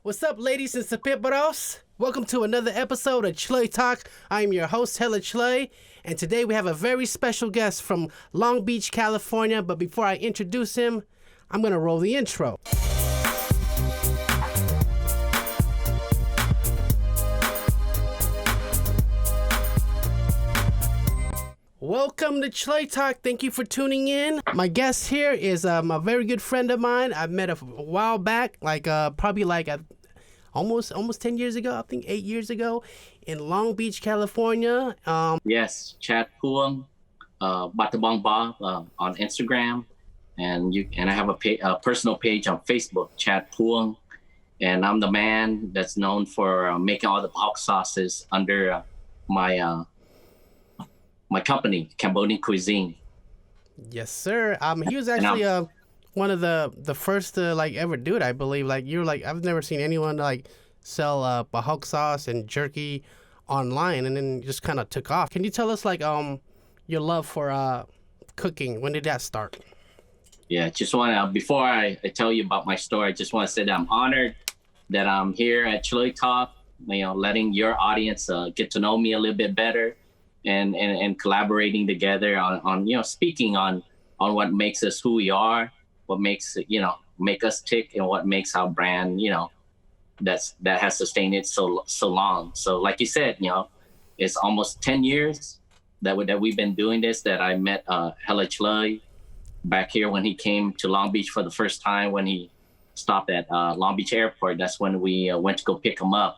What's up, ladies and sapiparos? Welcome to another episode of Chluy Talk. I'm your host, Hella Chluy, and today we have a very special guest from Long Beach, California. But before I introduce him, I'm going to roll the intro. Welcome to Chluy Talk. Thank you for tuning in. My guest here is a very good friend of mine. I met a while back, almost 10 years ago, I think 8 years ago, in Long Beach, California. Yes, Chad Phuong, Battambong Bob on Instagram, and I have a personal page on Facebook, Chad Phuong, and I'm the man that's known for making all the Prahok sauces under my company, Cambodian Cuisine. Yes, sir. He was actually one of the first to ever do it, I believe. I've never seen anyone sell Prahok sauce and jerky online, and then just kind of took off. Can you tell us your love for cooking? When did that start? Yeah, just want to, before I tell you about my story, I just want to say that I'm honored that I'm here at Chluy Talk, letting your audience get to know me a little bit better and collaborating together on speaking on what makes us who we are, what makes make us tick, and what makes our brand that has sustained it so long. So like you said, it's almost 10 years that we've been doing this, that I met Hella Chluy back here when he came to Long Beach for the first time, when he stopped at Long Beach Airport. That's when we went to go pick him up.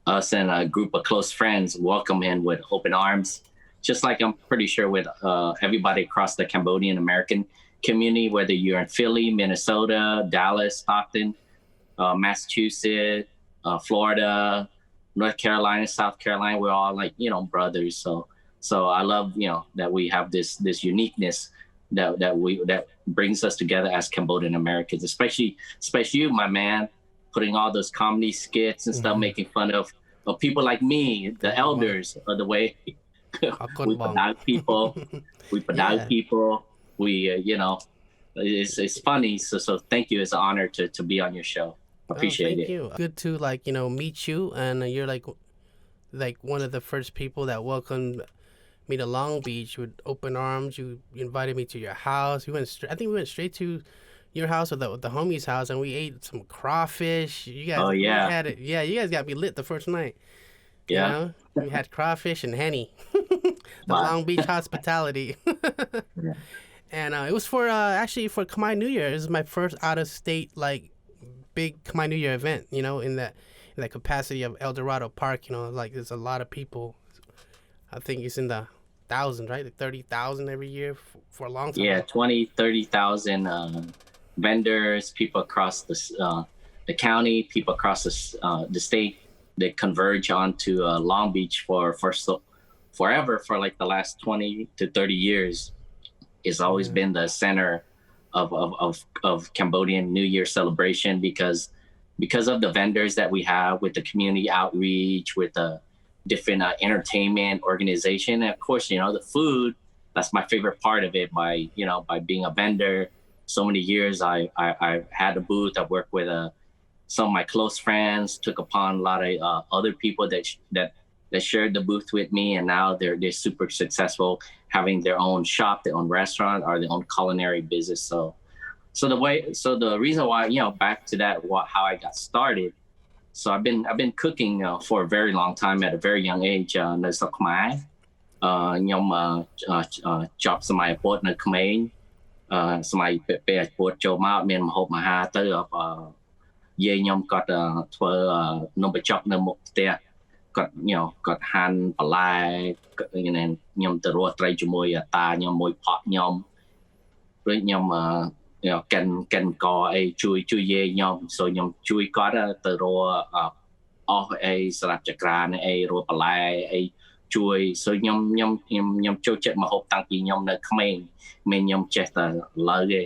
Us and a group of close friends welcome him with open arms, just like I'm pretty sure with everybody across the Cambodian American community, whether you're in Philly, Minnesota, Dallas, Stockton, Massachusetts, Florida, North Carolina, South Carolina. We're all brothers. So I love that we have this uniqueness that brings us together as Cambodian Americans, especially you, my man, putting all those comedy skits and stuff, making fun of people like me, the elders, of the way we pronounce people. It's funny. So thank you. It's an honor to be on your show. Appreciate it. Thank you. Good to meet you, and you're like one of the first people that welcomed me to Long Beach with open arms. You invited me to your house. I think we went straight to your house or the homie's house, and we ate some crawfish. You guys, you guys got me lit the first night. Yeah, we had crawfish and Henny. The Long Beach hospitality. Yeah. And it was for Khmer New Year. It was my first out of state big Khmer New Year event. In that capacity of El Dorado Park. There's a lot of people. I think it's in the thousands, right? 30,000 every year for a long time. Yeah, 30,000 vendors, people across the county, people across the state that converge onto Long Beach forever, for the last 20 to 30 years. It's always been the center of Cambodian New Year celebration because of the vendors that we have, with the community outreach, with the different entertainment organization, and of course the food. That's my favorite part of it. By being a vendor so many years, I had a booth. I worked with some of my close friends, took upon a lot of other people that shared the booth with me, and now they're super successful, having their own shop, their own restaurant, or their own culinary business. So the reason why, back to that, how I got started. So I've been cooking for a very long time, at a very young age. នៅស្រុកខ្មែរខ្ញុំចប់សម័យឪពុកនៅក្មេងសម័យពេលឪពុកចូលមកមានម្ហូបអាហារទៅយាយខ្ញុំគាត់ធ្វើនំបញ្ចុកនៅមុខផ្ទះគាត់ហាន់បន្លែខ្ញុំទៅរស់ត្រីជាមួយតាខ្ញុំមួយផកខ្ញុំរួចខ្ញុំកិនកអីជួយយាយខ្ញុំ so ខ្ញុំជួយគាត់ទៅរកអស់អីស្រាប់ចក្រានអីរកបន្លែអីជួយ so ខ្ញុំចូលចិត្តម្ហូបតាំងពីខ្ញុំនៅក្មេងខ្ញុំចេះតែលើទេ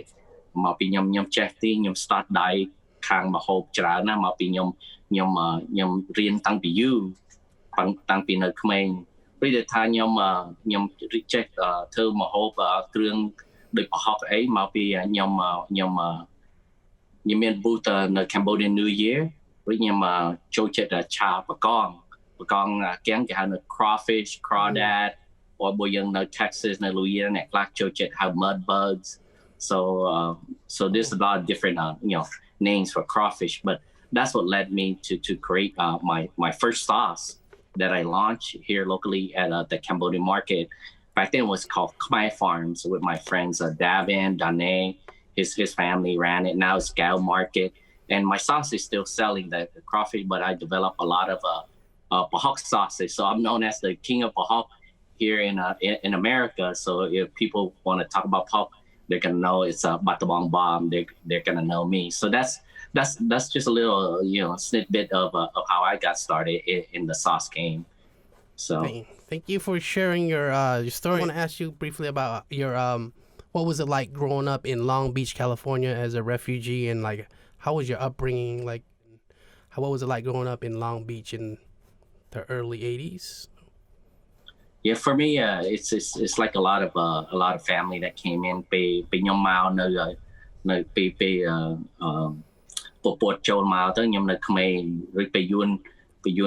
មកពីខ្ញុំចេះទីខ្ញុំ start ដៃខាងម្ហូបច្រើនណាស់មកពីខ្ញុំរៀនតាំងពីយូរតាំងពីនៅក្មេងពេលថាខ្ញុំចេះធ្វើម្ហូបគ្រឿងដូចប្រហុកអីមកពីខ្ញុំមាន booth នៅ Cambodian New Year rồi nhưng mà trôi chết là cha bà con kén cái hàng crawfish crawdad or bây giờនៅ Texas នៅ Louisiana អ្នកខ្លះចូលចិត្តហៅ mud bugs so so there's a lot of different names for crawfish but that's what led me to create my first sauce that I launched here locally at the Cambodian market. Back then it was called Khmer Farms with my friends Davin, Dane, his family ran it. Now it's Gal Market. And my sauce is still selling the crawfish, but I developed a lot of Prahok sausage. So I'm known as the king of Prahok here in America. So if people want to talk about Prahok, they're gonna know it's Battambong Bob. They're gonna know me. So that's just a little snippet of how I got started in the sauce game. So thank you for sharing your story. I want to ask you briefly about your what was it like growing up in Long Beach, California as a refugee, and like how was your upbringing? Like, what was it like growing up in Long Beach in the early '80s? Yeah, for me, it's like a lot of family that came in. Pe nhom mau no pe putចូលមកទៅខ្ញុំនៅក្មេងឬពេលយួ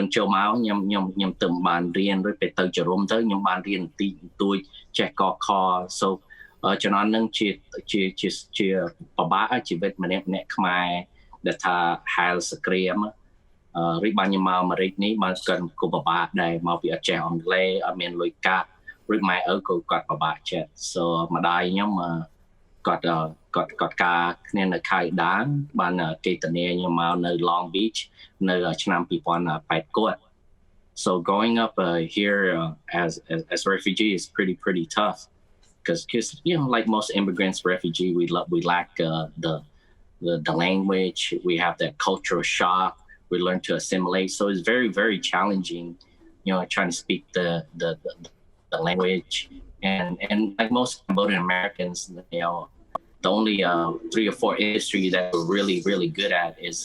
នចូលមកខ្ញុំទៅបានរៀនឬពេលទៅចរុំទៅខ្ញុំបានរៀនបន្តិចបន្តួចចេះកខ so ជំនាន់នឹងជាបបាក់ជីវិតម្នាក់ខ្មែរដែលថាហាលសក្រាមរីបានខ្ញុំមកអាមេរិកនេះបានគាត់ក៏បបាក់ដែរមកពីអត់ចេះអង់គ្លេសអត់មានលុយកាក់ឬម៉ែឪក៏គាត់បបាក់ចិត្ត so ម្ដាយខ្ញុំគាត់ការគ្នានៅខេត្តដានបានគេធានាខ្ញុំមកនៅ Long Beach នៅឆ្នាំ2008គាត់ so growing up here as refugee is pretty tough because like most immigrants refugee we lack the language we have that cultural shock we learn to assimilate so it's very challenging trying to speak the language and like most Cambodian Americans the only 3 or 4 industry that we're really good at is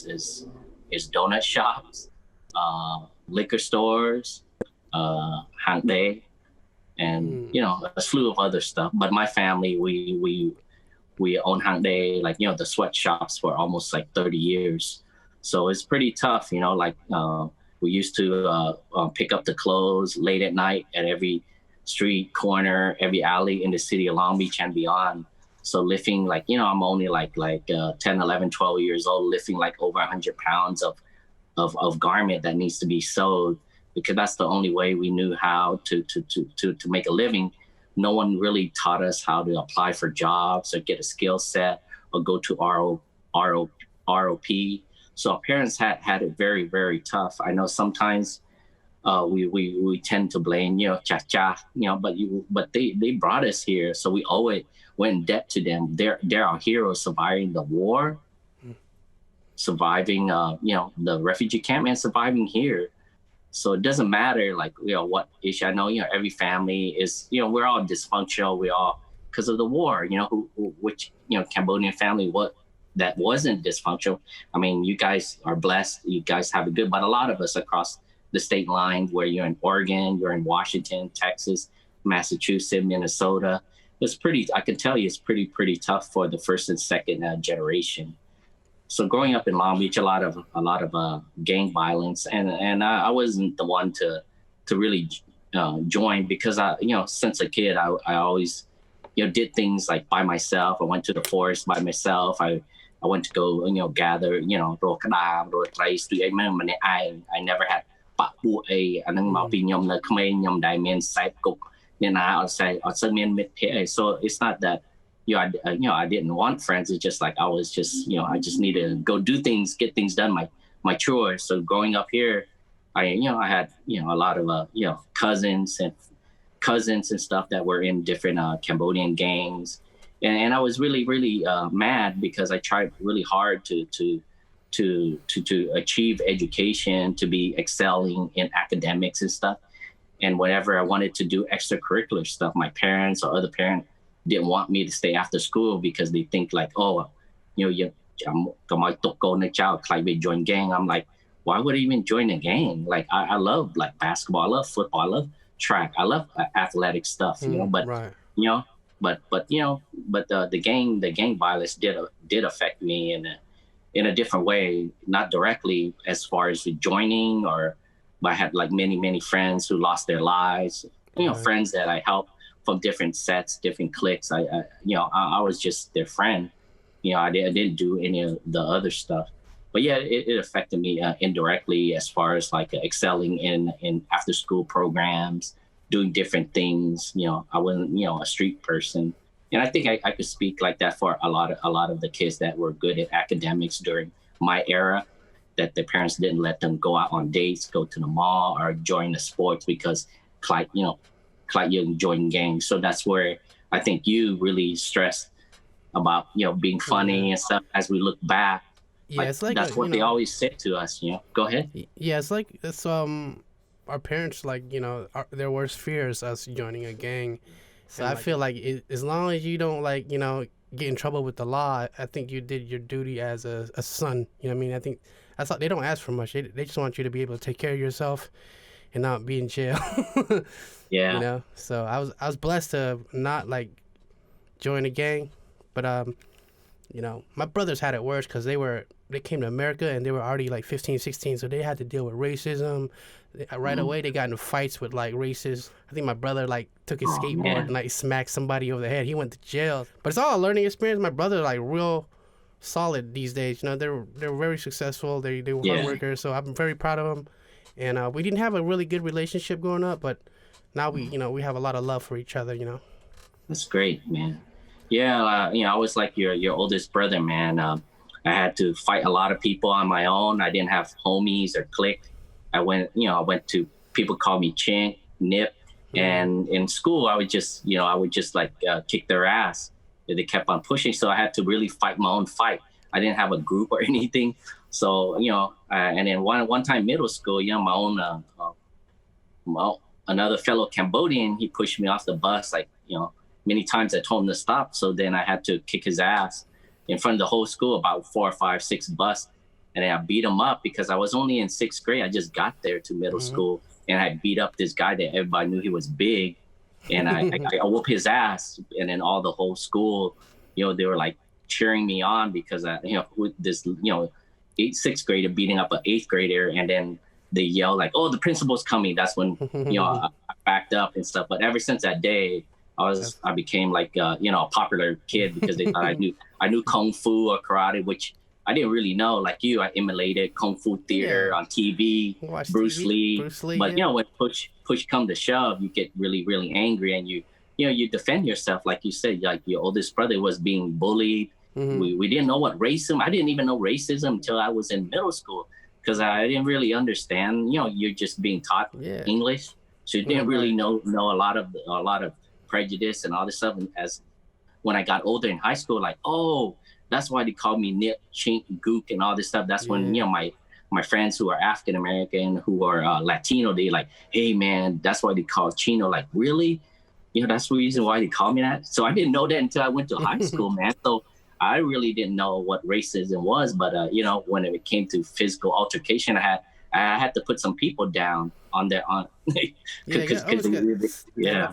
donut shops, liquor stores, hang day, and a slew of other stuff. But my family, we own hang day, like the sweatshops for almost like 30 years. So it's pretty tough, like we used to pick up the clothes late at night at every street corner, every alley in the city of Long Beach and beyond. So lifting like I'm only like 10 11 12 years old lifting like over 100 pounds of garment that needs to be sewed because that's the only way we knew how to make a living. No one really taught us how to apply for jobs or get a skill set or go to ROP. So our parents had it very tough. I know sometimes we tend to blame cha but they brought us here so we owe it. We're in debt to them. They're our heroes surviving the war, surviving the refugee camp and surviving here. So it doesn't matter like what issue. I know every family is we're all dysfunctional. We all because of the war. Which Cambodian family what that wasn't dysfunctional. I mean you guys are blessed. You guys have it good. But a lot of us across the state line where you're in Oregon, you're in Washington, Texas, Massachusetts, Minnesota. I can tell you it's pretty tough for the first and second generation. So growing up in Long Beach, a lot of gang violence and I wasn't the one to really join because since a kid I always did things like by myself. I went to the forest by myself. I went to go gather I never had បាក់ពួកអីអានឹងមកពីខ្ញុំនៅក្មេងខ្ញុំដែលមានខ្សែគុកអ្នកណាអត់សូវមានមិត្តភ័ក្តិ so it's not that I didn't want friends it's just like I was just I just need to go do things get things done my chores so growing up here I had a lot of cousins and stuff that were in different Cambodian gangs and I was really mad because I tried really hard to achieve education, to be excelling in academics and stuff. And whenever I wanted to do extracurricular stuff, my parents or other parents didn't want me to stay after school because they think like, oh, join gang. I'm like, why would I even join a gang? Like I love like basketball, I love football, I love track, I love athletic stuff, but right. But the gang violence did affect me and in a different way, not directly as far as joining, but I had like many friends who lost their lives. Friends that I helped from different sets, different cliques. I was just their friend. I didn't do any of the other stuff. But yeah, it affected me indirectly as far as like excelling in after school programs, doing different things. I wasn't a street person, and I think I could speak like that for a lot of the kids that were good at academics during my era, that their parents didn't let them go out on dates, go to the mall, or join the sports because you join gangs. So that's where I think you really stressed about being funny and stuff. As we look back, yeah, it's like that's what they always said to us. Go ahead. Yeah, it's our parents their worst fear is us joining a gang. So I feel like as long as you don't get in trouble with the law, I think you did your duty as a son. You know what I mean? I think that's all, they don't ask for much. They just want you to be able to take care of yourself and not be in jail. Yeah. So I was blessed to not join a gang, but my brothers had it worse because they came to America and they were already 15, 16, so they had to deal with racism. Right away, they got into fights with racists. I think my brother took his skateboard and smacked somebody over the head. He went to jail. But it's all a learning experience. My brother real solid these days. They're very successful. They were hard workers. So I'm very proud of them. And we didn't have a really good relationship growing up, but now we have a lot of love for each other. That's great, man. Yeah, I was like your oldest brother, man. I had to fight a lot of people on my own. I didn't have homies or clique. I went to, people call me Chink, Nip, and in school I would just kick their ass. They kept on pushing, so I had to really fight my own fight. I didn't have a group or anything, so and then one time middle school, my own another fellow Cambodian, he pushed me off the bus. Many times I told him to stop, so then I had to kick his ass in front of the whole school, about 4, 5, 6 bus. And then I beat him up because I was only in 6th grade. I just got there to middle school, and I beat up this guy that everybody knew he was big. And I whooped his ass. And then the whole school, they were cheering me on because with this, 6th grader beating up an 8th grader. And then they yell oh, the principal's coming. That's when, I backed up and stuff. But ever since that day, I became a popular kid because they thought I knew Kung Fu or karate, which I didn't really know. Like you, I emulated Kung Fu theater on TV, Bruce Lee. But when push come to shove, you get really, really angry, and you defend yourself. Like you said, your oldest brother was being bullied. We didn't know what racism. I didn't even know racism until I was in middle school because I didn't really understand. You're just being taught English, so you didn't really know a lot of prejudice and all this stuff. And as when I got older in high school, that's why they called me Nip, Chink, Gook, and all this stuff. That's when my friends who are African American, who are Latino, they hey man, that's why they call Chino. Really? That's the reason why they call me that. So I didn't know that until I went to high school, man. So I really didn't know what racism was. But when it came to physical altercation, I had to put some people down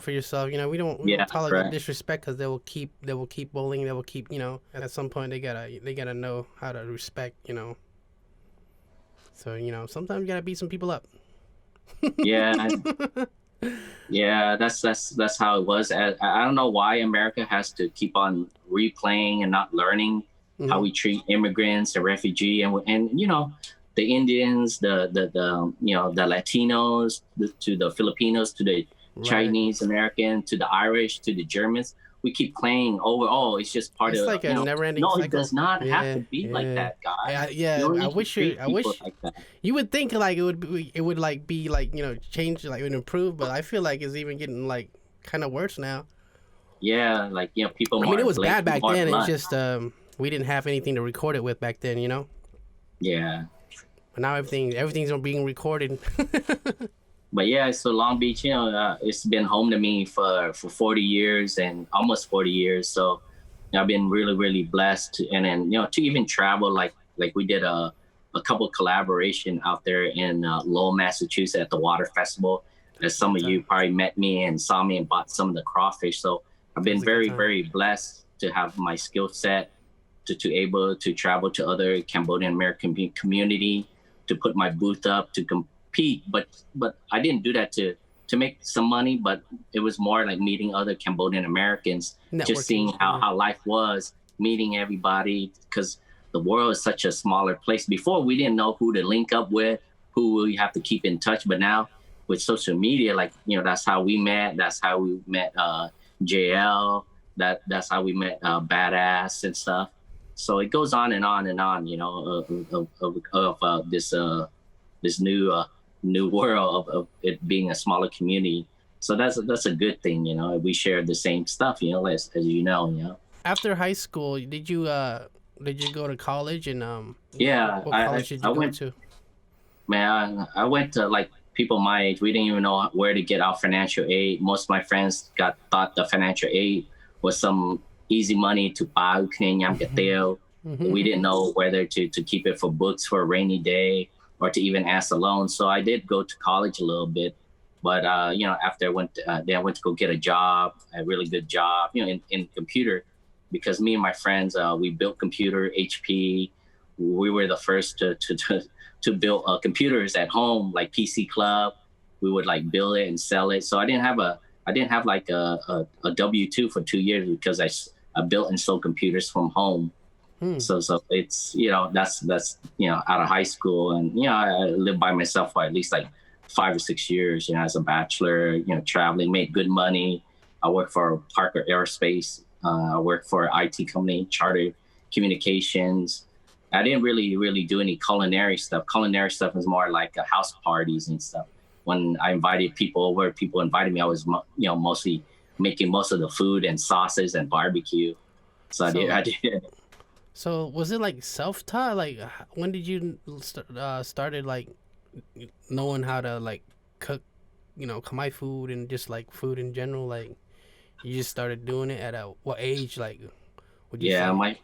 for yourself. We don't tolerate disrespect because they will keep bullying. They will keep at some point they gotta know how to respect. So sometimes you gotta beat some people up. Yeah, that's how it was. I don't know why America has to keep on replaying and not learning how we treat immigrants and refugee and the Indians, the Latinos, to the Filipinos, to the Chinese American, to the Irish, to the Germans. We keep playing over. Oh, it's just part of. It's like a never-ending cycle. No, it does not have to be like that, guys. I wish you would think it would be change, it would improve, but I feel like it's even getting kind of worse now. Yeah, people. I mean, it was bad back then. It's just we didn't have anything to record it with back then, Yeah. But now everything's being recorded. But yeah, so Long Beach, it's been home to me for 40 years and almost 40 years. So I've been really, really blessed. And then, to even travel, like we did a couple collaboration out there in Lowell, Massachusetts at the Water Festival. As some of you probably met me and saw me and bought some of the crawfish. So I've been very, very blessed to have my skill set to able to travel to other Cambodian American community, to put my booth up, to compete. But I didn't do that to make some money, but it was more like meeting other Cambodian Americans, just seeing how life was, meeting everybody, because the world is such a smaller place. Before, we didn't know who to link up with, who we have to keep in touch. But now with social media, like, that's how we met. That's how we met JL. That's how we met Badass and stuff. So it goes on and on and on, of this new world of it being a smaller community. So that's a good thing, we share the same stuff, as you know. After high school, did you go to college, and yeah, what college did you go to? Man, I went to, like, people my age, we didn't even know where to get our financial aid. Most of my friends thought the financial aid was some easy money to buy. We didn't know whether to keep it for books for a rainy day or to even ask a loan. So I did go to college a little bit. But, after I went to go get a job, a really good job, in computer, because me and my friends, we built computer, HP. We were the first to build computers at home, like PC Club. We would, like, build it and sell it. So I didn't have like a W-2 for 2 years because I built and sold computers from home. So it's, that's out of high school, and I lived by myself for at least like 5 or 6 years, as a bachelor, traveling, made good money. I worked for Parker Aerospace. I worked for an IT company, Charter Communications. I didn't really do any culinary stuff. Culinary stuff is more like house parties and stuff. When I invited people over, people invited me, I was, mostly making most of the food and sauces and barbecue. So I did. So was it like self-taught? Like, when did you started like knowing how to like cook, Khmer food and just like food in general? Like, you just started doing it at what age? Like, would you say?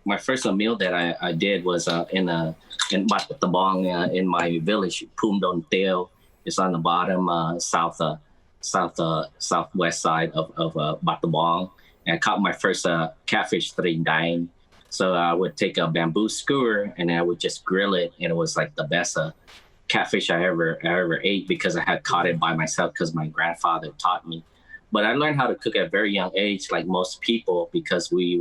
My first meal that I did was in Battambong, in my village, Phum Don Teo. It's on the bottom southwest side of Battambong. And I caught my first catfish string dine. So I would take a bamboo skewer and I would just grill it, and it was like the best catfish I ever ate, because I had caught it by myself because my grandfather taught me. But I learned how to cook at a very young age, like most people, because we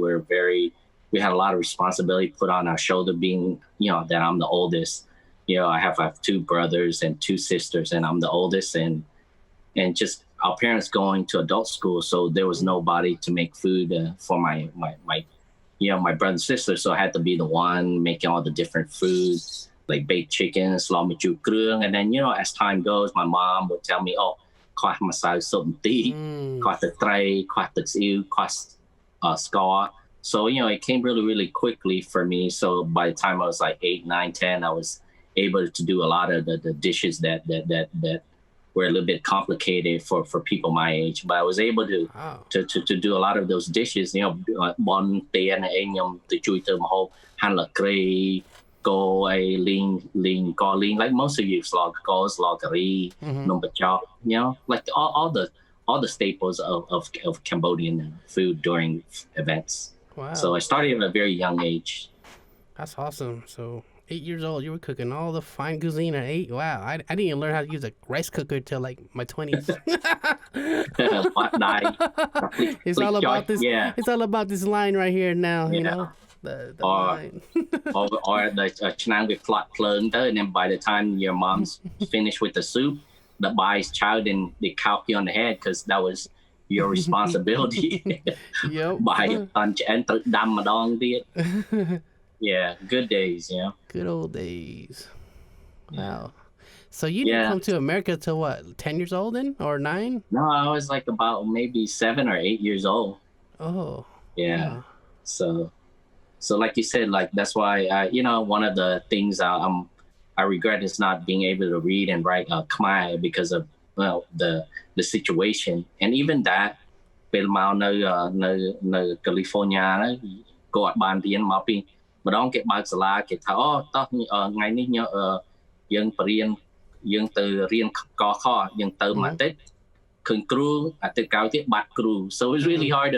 had a lot of responsibility put on our shoulder, being, that I'm the oldest. I have 2 brothers and 2 sisters, and I'm the oldest, and just our parents going to adult school, so there was nobody to make food for my brother and sister. So I had to be the one making all the different foods, like baked chicken, Kroeung. And then, as time goes, my mom would tell me, oh, quite masao soup tea, quite the tray, quite the quite scar. So, it came really, really quickly for me. So by the time I was like 8, 9, 10, I was able to do a lot of the dishes that were a little bit complicated for people my age. But I was able to do a lot of those dishes, bon tiền anh em từ chui từ mà hộp han là kri go a ling go ling, like most of you slog goes logari number chop, like all the staples of Cambodian food during events. Wow. So I started at a very young age. That's awesome. So 8 years old, you were cooking all the fine cuisine at 8. Wow, I didn't even learn how to use a rice cooker till like my 20s. It's all about this. Yeah. It's all about this line right here now. You know, the line. or the chnang with plum, and then by the time your mom's finished with the soup, the boy's child and they cow you on the head, because that was your responsibility. Yep. By and dam madong did. Yeah, good days, Good old days. Wow. So you didn't come to America till what, 10 years old then, or 9? No, I was like about maybe 7 or 8 years old. Oh. Yeah. Wow. So like you said, like that's why one of the things I regret is not being able to read and write Khmer, because of the situation. And even that, ពេលមកនៅ California ហ្នឹងក៏អត់បានរៀនមកពីម្ដងគេបើកសាលាគេថាអូតោះថ្ងៃនេះយើងបរៀនយើងទៅរៀនកខយើងទៅមួយអាទិត្យឃើញគ្រូអាទិត្យក្រោយទៀតបាត់គ្រូ so it's really hard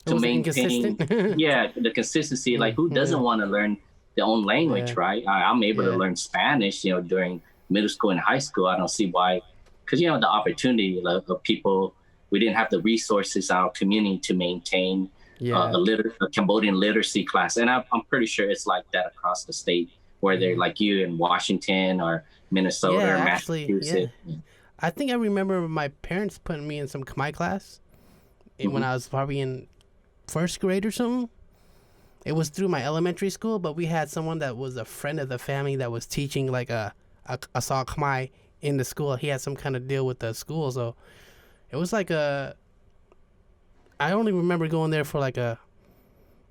It to was maintain, inconsistent. yeah, the consistency. Like, who doesn't want to learn their own language, Yeah. right? I'm able to Yeah. learn Spanish, during middle school and high school. I don't see why, because the opportunity of people, we didn't have the resources in our community to maintain Yeah. a Cambodian literacy class, and I'm pretty sure it's like that across the state, where they're like you in Washington or Minnesota Yeah, or actually, yeah. Massachusetts. I think I remember my parents putting me in some Khmer class when I was probably in first grade or something. It was through my elementary school, but we had someone that was a friend of the family that was teaching like a saw Khmer in the school. He had some kind of deal with the school, so it was like I only remember going there for like a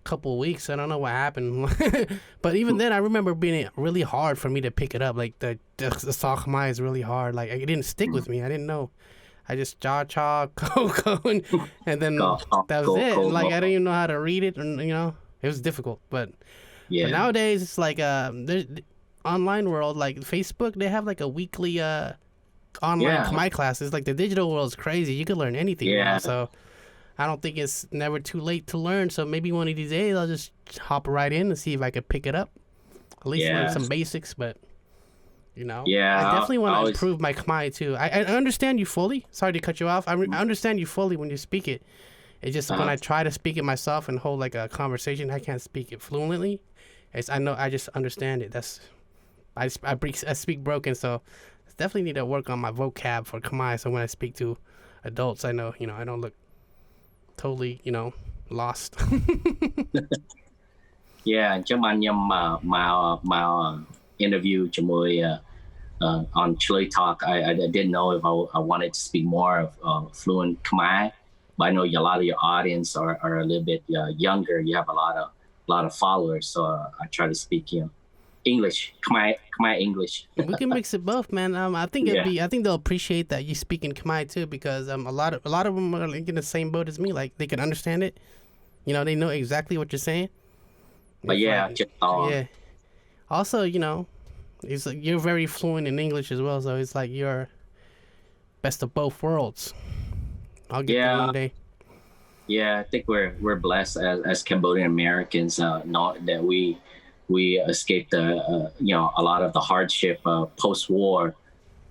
couple of weeks. I don't know what happened, but even then, I remember being really hard for me to pick it up. Like the saw Khmer is really hard. Like it didn't stick with me. I didn't know. I just cha go and then that was it. Like I didn't even know how to read it, and it was difficult. But nowadays it's like there's online world like Facebook. They have like a weekly online Khmer classes. Like the digital world is crazy. You can learn anything now. So I don't think it's never too late to learn. So maybe one of these days I'll just hop right in and see if I could pick it up. At least learn some basics, but. I definitely want to improve my Khmer too. I understand you fully. Sorry to cut you off. I understand you fully when you speak it. It's just when I try to speak it myself and hold like a conversation, I can't speak it fluently. I just understand it. I speak broken, so I definitely need to work on my vocab for Khmer. So when I speak to adults, I know I don't look totally lost. Yeah, trong anh em mà interviewជាមួយon Chluy Talk, I didn't know if I wanted to speak more of fluent Khmer, but I know a lot of your audience are a little bit younger. You have a lot of followers, so I try to speak English, Khmer English. We can mix it both, man. I think I think they'll appreciate that you speak in Khmer too, because a lot of them are like in the same boat as me. Like they can understand it. They know exactly what you're saying. But yeah. Also, it's like you're very fluent in English as well, so it's like you're best of both worlds. I'll get there one day. Yeah, I think we're blessed as Cambodian Americans, know that we escaped a lot of the hardship post-war,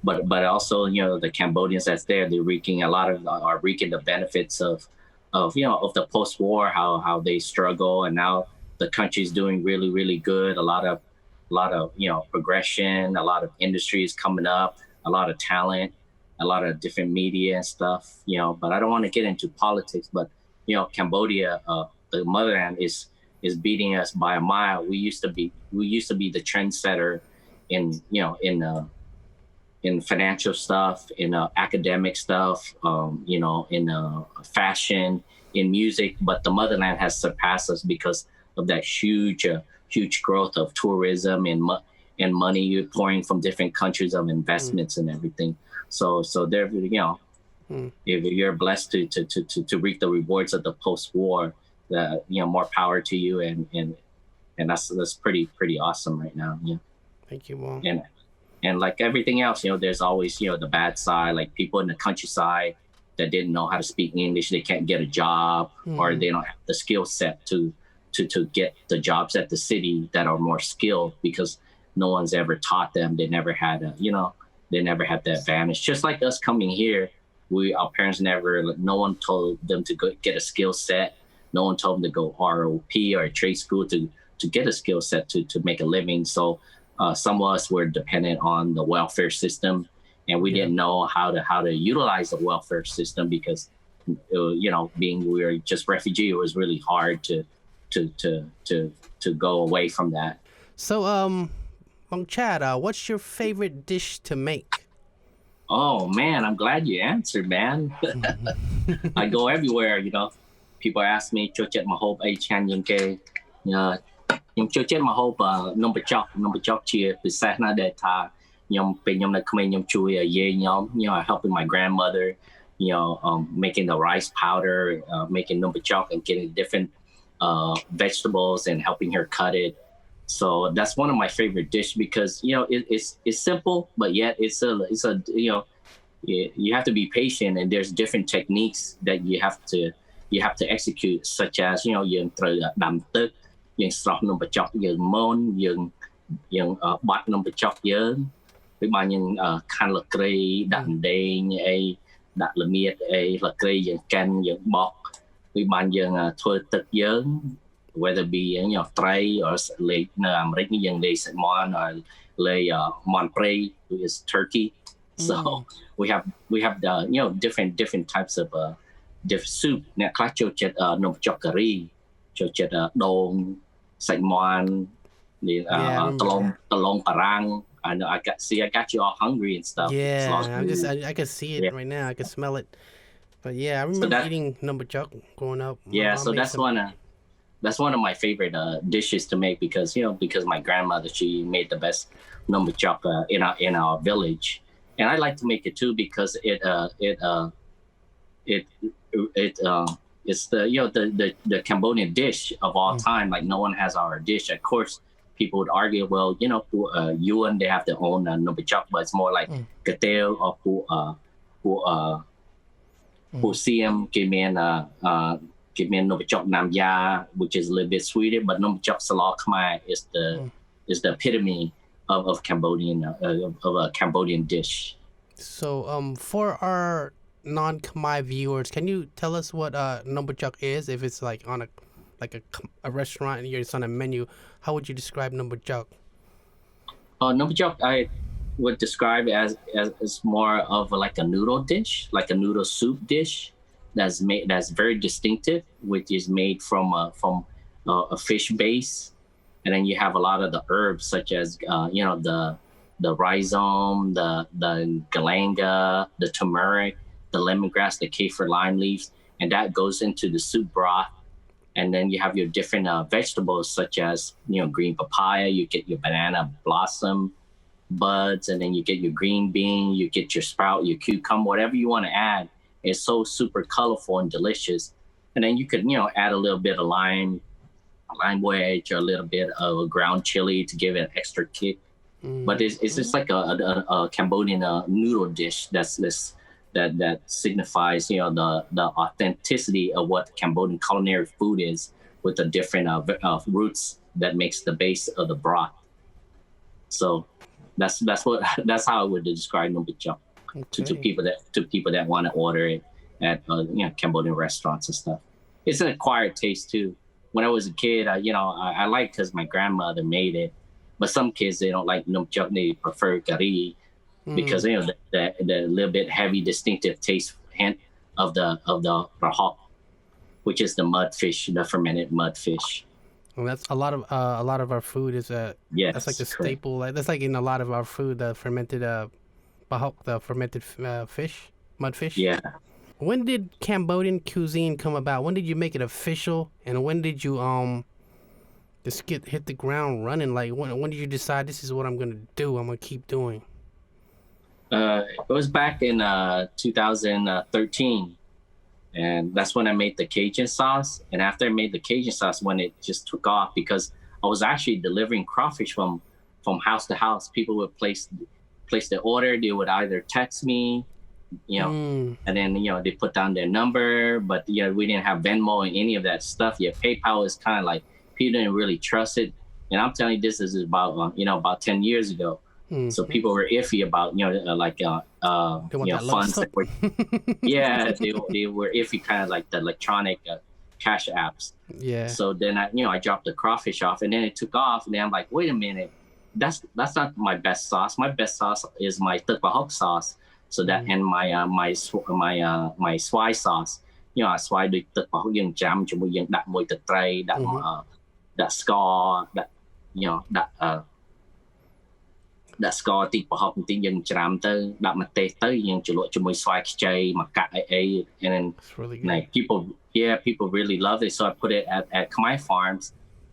but also the Cambodians that's there, they're reaping the benefits of the post-war, how they struggle, and now the country's doing really, really good. A lot of progression, a lot of industries coming up, a lot of talent, a lot of different media and stuff, but I don't want to get into politics, but Cambodia, the motherland is beating us by a mile. We used to be the trendsetter in financial stuff, in academic stuff, in fashion, in music, but the motherland has surpassed us because of that huge growth of tourism and money pouring from different countries of investments and everything. So there, if you're blessed to reap the rewards of the post-war, more power to you, and that's pretty awesome right now. Yeah. Thank you, Mom. And like everything else, there's always the bad side, like people in the countryside that didn't know how to speak English, they can't get a job, or they don't have the skill set to get the jobs at the city that are more skilled because no one's ever taught them. They never had the advantage. Just like us coming here, our parents no one told them to go get a skill set. No one told them to go ROP or trade school to get a skill set to make a living. So some of us were dependent on the welfare system, and we didn't know how to utilize the welfare system because, being we were just refugee, it was really hard to go away from that. So, Chad, what's your favorite dish to make? Oh man, I'm glad you answered, man. I go everywhere, People ask me, "Cho chet mahop ai chan yin ke?" Nhom cho chet mahop nong bachok chia pisah na de ta nhom pe nhom na khmer nhom chui ye nhom, helping my grandmother, making the rice powder, making nong bachok and getting different vegetables and helping her cut it. So that's one of my favorite dishes because it's simple, but yet it's a you have to be patient, and there's different techniques that you have to you have to execute, such as យើងត្រូវដាំទឹកយើងស្រស់នំបញ្ចុកយើងមុនយើងបាត់នំបញ្ចុកយើងឬបានយើងខាន់លក្រីដាក់ដេងអីដាក់ល្មៀតអីលក្រីយើងកិនយើងបោកឬបានយើងធ្វើទឹកយើង whether be ត្រី or លេខនៅអាមេរិកនេះយើងលេខសាច់មាន់ or លេខមាន់ព្រៃ which is turkey. So we have the different types of different soup អ្នកខ្លះចូលចិត្តនំបញ្ចុកការីចូលចិត្តដូងសាច់មាន់តឡុងបារាំង I know I got you all hungry and stuff. Yeah, I can see it right now. I can smell it. But yeah, I remember eating number chuck growing up. Yeah, so that's one of my favorite dishes to make because my grandmother, she made the best number chuck in our village, and I like to make it too because it's the Cambodian dish of all time. Like no one has our dish. Of course, people would argue, well, Yuan, they have their own number chuck, but it's more like Gatel or who see them give me number chuck Nam Ya, which is a little bit sweeter, but number chuck Salak Khmer is the epitome of Cambodian of a Cambodian dish. So for our non-Khmer viewers, can you tell us what number chuck is? If it's like on a restaurant and it's on a menu, how would you describe number chuck? Number chuck, I would describe as more of like a noodle dish, like a noodle soup dish that's very distinctive, which is made from a fish base, and then you have a lot of the herbs such as the rhizome, the galanga, the turmeric, the lemongrass, the kaffir lime leaves, and that goes into the soup broth. And then you have your different vegetables such as green papaya, you get your banana blossom buds, and then you get your green bean, you get your sprout, your cucumber, whatever you want to add. It's so super colorful and delicious. And then you could add a little bit of lime wedge or a little bit of ground chili to give it an extra kick. But it's just like a Cambodian noodle dish that signifies the authenticity of what Cambodian culinary food is, with the different roots that makes the base of the broth. So that's how I would describe number chuck to people that want to order it at Cambodian restaurants and stuff. It's an acquired taste too. When I was a kid, I liked because my grandmother made it, but some kids they don't like number chuck; they prefer curry. Because the little bit heavy, distinctive taste hint of the Prahok, which is the mudfish, the fermented mudfish. Well, that's a lot of our food is that's like the staple. Like, that's like in a lot of our food, the fermented Prahok, the fermented mudfish. Yeah. When did Cambodian cuisine come about? When did you make it official? And when did you just hit the ground running? Like when did you decide this is what I'm gonna do? I'm gonna keep doing. It was back in 2013, and that's when I made the Cajun sauce. And after I made the Cajun sauce, when it just took off, because I was actually delivering crawfish from house to house. People would place their order. They would either text me, and then they put down their number. But we didn't have Venmo and any of that stuff. PayPal is kind of like people didn't really trust it. And I'm telling you, this is about 10 years ago. So people were iffy about funds that were they were iffy, kind of like the electronic cash apps. Yeah. So then I dropped the crawfish off, and then it took off, and then I'm like, wait a minute, that's not my best sauce. My best sauce is my Tvako sauce. So that and my swai sauce. អាស្វាយដូចទឹកប្រហុកយើងចាំជាមួយយើងដាក់មួយទឹកត្រីដាក់ស្ករដាក់ស្ករតិចប្រហុកបន្តិចយើងច្រាំទៅដាក់ម្ទេសទៅយើងជ្រលក់ជាមួយស្វាយខ្ចីម្កាក់អី and then like people really love it, so I put it at Khmer farms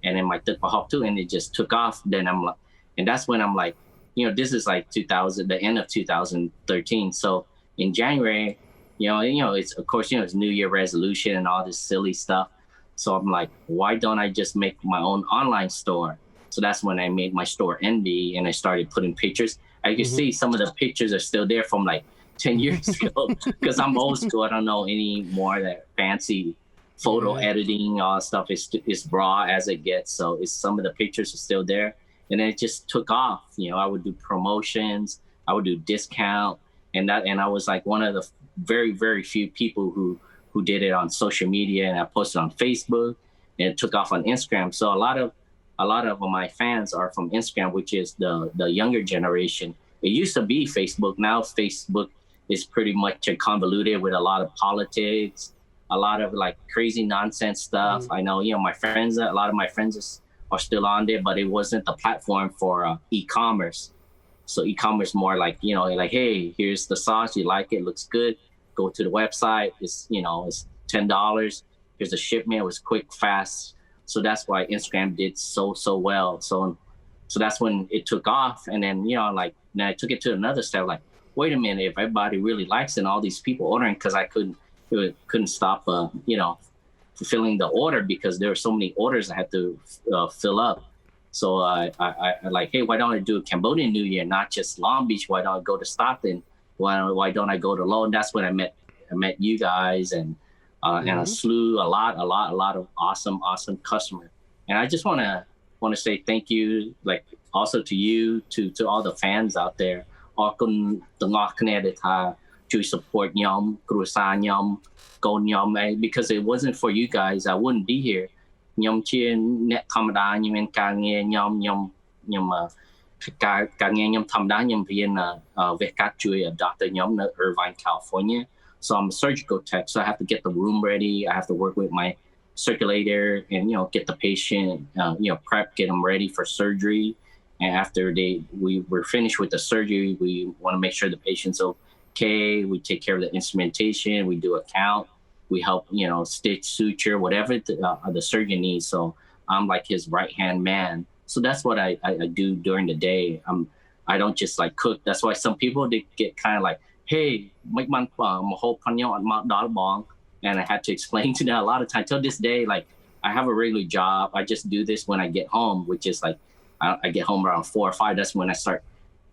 and then my tuk prahok too, and it just took off. Then I'm like, and that's when I'm like, this is like 2000, the end of 2013. So in January, it's of course it's New Year resolution and all this silly stuff. So I'm like, why don't I just make my own online store? So that's when I made my store Envy, and I started putting pictures. As you can see, some of the pictures are still there from like 10 years ago because I'm old school. I don't know any more that fancy photo Yeah. editing, all that stuff is raw as it gets. So it's some of the pictures are still there, and then it just took off. I would do promotions, I would do discount, and I was like one of the very very few people who did it on social media, and I posted on Facebook, and it took off on Instagram. So a lot of my fans are from Instagram, which is the younger generation. It used to be Facebook. Now Facebook is pretty much convoluted with a lot of politics, a lot of like crazy nonsense stuff. I know, my friends, a lot of my friends are still on there, but it wasn't the platform for e-commerce. So e-commerce more like, like, hey, here's the sauce. You like it? Looks good. Go to the website. It's $10. Here's the shipment. It was quick, fast. So that's why Instagram did so well. So that's when it took off. And then, then I took it to another step. Like, wait a minute, if everybody really likes it and all these people ordering, because I couldn't stop, fulfilling the order because there were so many orders I had to fill up. So I like, hey, why don't I do Cambodian New Year, not just Long Beach? Why don't I go to Stockton? Why don't I go to Lowell? And that's when I met you guys and a slew, a lot of awesome customers. And I just want to say thank you, like also to you, to all the fans out there. អរគុណទាំងអស់គ្នាដែលថាជួយ support ខ្ញុំគ្រួសារខ្ញុំកូនខ្ញុំ because it wasn't for you guys I wouldn't be here ខ្ញុំជាអ្នកធម្មតាខ្ញុំមានការងារខ្ញុំការងារខ្ញុំធម្មតាខ្ញុំរៀនវះកាត់ជួយ doctor ខ្ញុំនៅ Irvine California so I'm a surgical tech so I have to get the room ready I have to work with my circulator and get the patient prep get them ready for surgery. And after we were finished with the surgery, we want to make sure the patient's okay. We take care of the instrumentation. We do a count. We help, stitch, suture, whatever the surgeon needs. So I'm like his right-hand man. So that's what I do during the day. I don't just like cook. That's why some people, they get kind of like, hey, make my whole panyo on my dalbong. And I had to explain to them a lot of times. Till this day, like I have a regular job. I just do this when I get home, which is like, I get home around 4 or 5. That's when I start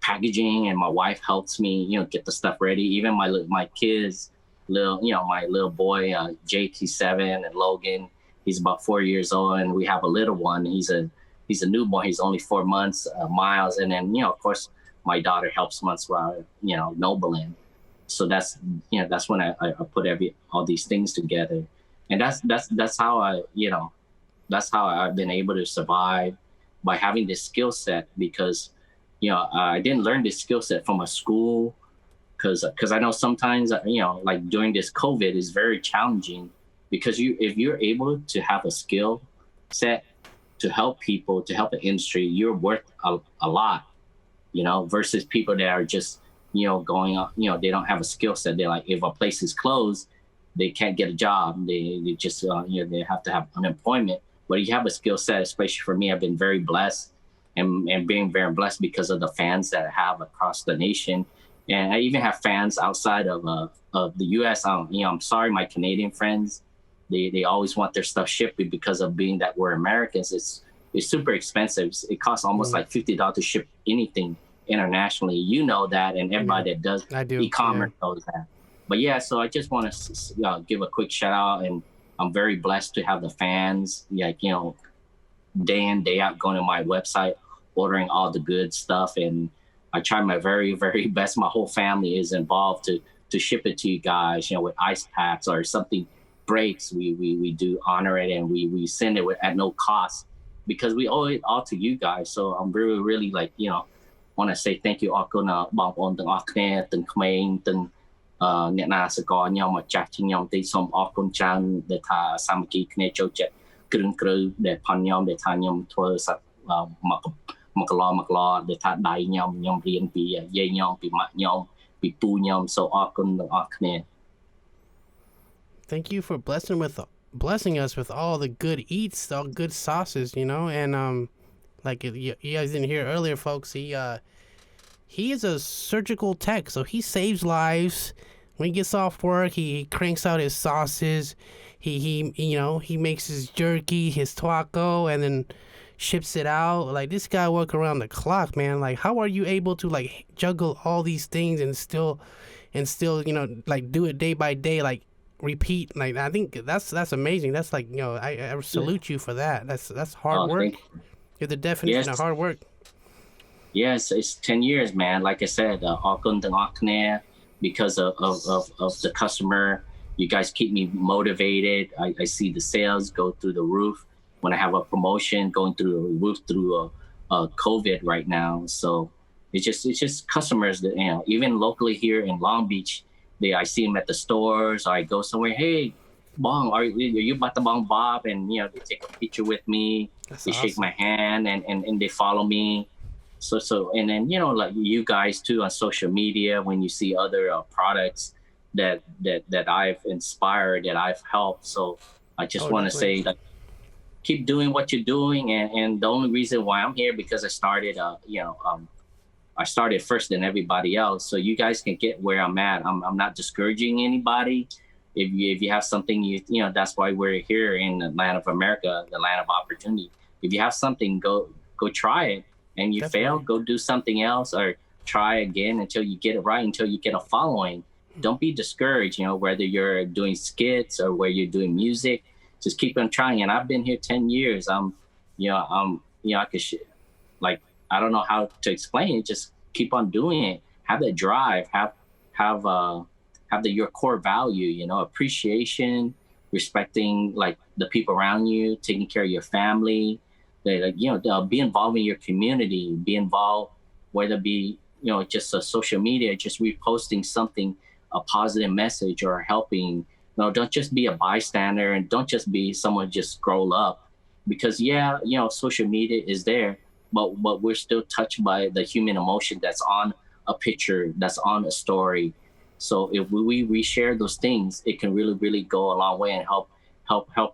packaging, and my wife helps me, get the stuff ready. Even my kids, my little boy, Jake, he's 7, and Logan, he's about 4 years old, and we have a little one. He's a newborn. He's only 4 months, Miles, and then of course my daughter helps months while Nobelin. So that's when I put all these things together, and that's how that's how I've been able to survive. By having this skill set because, I didn't learn this skill set from a school because I know sometimes, like during this COVID is very challenging because if you're able to have a skill set to help people, to help the industry, you're worth a lot, versus people that are just, going up, they don't have a skill set. They're like, if a place is closed, they can't get a job. They just, they have to have unemployment. But you have a skill set, especially for me. I've been very blessed and being very blessed because of the fans that I have across the nation. And I even have fans outside of the U.S. I'm sorry, my Canadian friends, they always want their stuff shipped because of being that we're Americans. It's super expensive. It costs almost like $50 to ship anything internationally. You know that, and everybody that does e-commerce knows that. But yeah, so I just want to give a quick shout out, and I'm very blessed to have the fans, like, day in, day out, going to my website, ordering all the good stuff. And I try my very, very best. My whole family is involved to ship it to you guys, with ice packs or something breaks. We do honor it, and we send it at no cost because we owe it all to you guys. So I'm really, really like, want to say thank you. អរគុណបងប្អូនទាំងអស់គ្នាទាំងក្មេងទាំងអ្នកណាសកលខ្ញុំមកចាស់ជាងខ្ញុំទីសូមអរគុណច្រើនដែលថាសាមគ្គីគ្នាចូលចិត្តគ្រឿងក្រៅដែលផនខ្ញុំដែលថាខ្ញុំធ្វើសាក់មកកន្លដែលថាដៃខ្ញុំរៀនពីយាយខ្ញុំពីម៉ាក់ខ្ញុំពីពូខ្ញុំសូមអរគុណទាំងអស់គ្នា Thank you for blessing us with all the good eats, all good sauces, and like you guys didn't hear earlier, folks, he is a surgical tech, so he saves lives. When he gets off work, he cranks out his sauces. He makes his jerky, his Tvako, and then ships it out. Like, this guy work around the clock, man. Like, how are you able to like juggle all these things and still like do it day by day? Like, repeat. Like I think that's amazing. That's like, you know, I salute you for that. That's hard Oh, work. thank you. You're the definition of Yes. hard work. Yes, it's 10 years, man. Like I said, because of the customer, you guys keep me motivated. I see the sales go through the roof when I have a promotion going through the roof through COVID right now. So it's just customers that, you know, even locally here in Long Beach, I see them at the stores. Or I go somewhere, hey, Bong, are you Battambong Bob? And, you know, they take a picture with me. That's They shake awesome. my hand and they follow me. So and then, you know, like you guys too on social media, when you see other products that I've inspired, that I've helped. So I just Oh, want to definitely. say, like, keep doing what you're doing, and the only reason why I'm here because I started first than everybody else, so you guys can get where I'm at. I'm not discouraging anybody. If you have something, you know, that's why we're here in the land of America, the land of opportunity. If you have something, go try it. And you fail, Definitely. go do something else or try again until you get it right, until you get a following. Don't be discouraged, you know, whether you're doing skits or where you're doing music, just keep on trying. And I've been here 10 years. I could, like, I don't know how to explain it. Just keep on doing it. Have that drive, have, your core value, you know, appreciation, respecting like the people around you, taking care of your family, like, you know, be involved in your community, be involved, whether it be, you know, just social media, just reposting something, a positive message or helping. No, don't just be a bystander and don't just be someone just scroll up, because yeah, you know, social media is there, but we're still touched by the human emotion that's on a picture, that's on a story. So if we share those things, it can really go a long way and help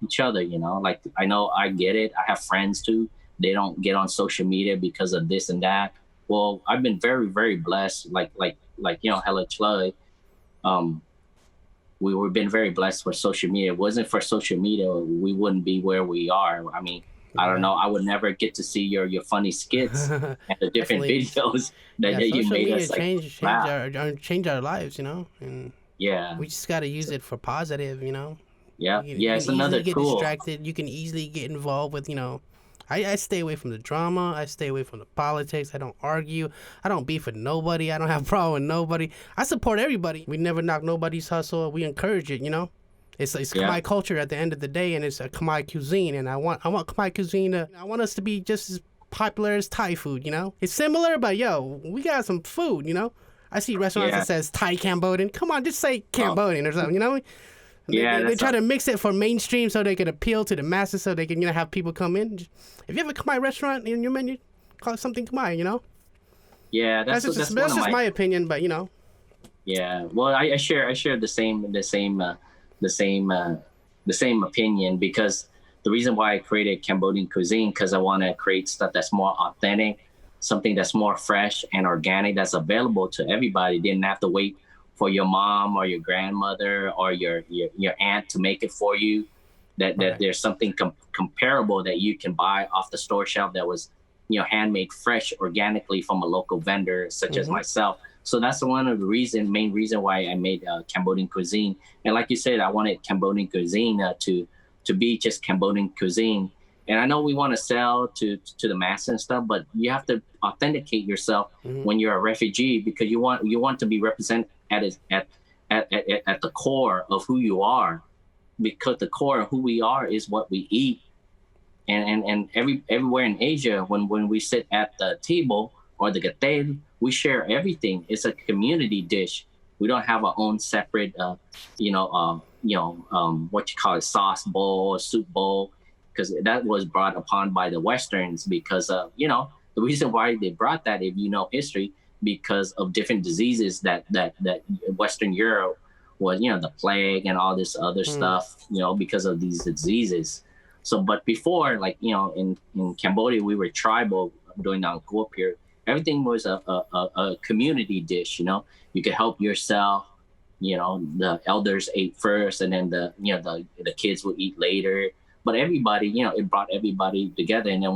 each other. You know, like I know I get it. I have friends too. They don't get on social media because of this and that. Well, I've been very blessed. Like you know, Hella Chloe. Um, we've been very blessed for social media. If it wasn't for social media, we wouldn't be where we are. I mean, I don't Yeah. know. I would never get to see your funny skits and the different Definitely. videos Yeah, that you social made media us like change laugh. our lives, you know, and Yeah, we just got to use it for positive, you know. yeah, You yeah. can It's easily another get tool. distracted. You can easily get involved with, you know. I stay away from the drama. I stay away from the politics. I don't argue. I don't beef with nobody. I don't have a problem with nobody. I support everybody. We never knock nobody's hustle. We encourage it, you know. It's Yeah, Khmer culture at the end of the day, and it's a Khmer cuisine. And I want Khmer cuisine to, I want us to be just as popular as Thai food, you know. It's similar, but yo, we got some food, you know. I see restaurants that yeah. says Thai Cambodian. Come on, just say Oh, Cambodian or something, you know. They, yeah. they, they That's try to mix it for mainstream so they can appeal to the masses, so they can, you know, have people come in. If you have a Khmer restaurant in your menu, call it something Khmer, you know. yeah. That's just That's one that's of just my. my opinion, but you know. Yeah. Well, I share the same the same opinion, because the reason why I created Cambodian cuisine, because I want to create stuff that's more authentic, something that's more fresh and organic, that's available to everybody. Didn't have to wait for your mom or your grandmother or your aunt to make it for you. That Right. there's something comparable that you can buy off the store shelf that was, you know, handmade fresh organically from a local vendor such as Mhm. myself. So that's one of the main reason why I made Cambodian cuisine. And like you said, I wanted Cambodian cuisine to be just Cambodian cuisine. And I know we want to sell to the mass and stuff, but you have to authenticate yourself Mhm. when you're a refugee, because you want to be represented at the core of who you are, because the core of who we are is what we eat. And everywhere in Asia, when we sit at the table or the gatel, we share everything. It's a community dish. We don't have our own separate, what you call it, sauce bowl or soup bowl, because that was brought upon by the Westerns. Because the reason why they brought that, if you know history, because of different diseases that Western Europe was, you know, the plague and all this other Mm. stuff, you know, because of these diseases. So, but before, like, you know, in Cambodia, we were tribal during the Angkor period. Everything was a community dish. You know, you could help yourself. You know, the elders ate first, and then the kids would eat later. But everybody, you know, it brought everybody together, and then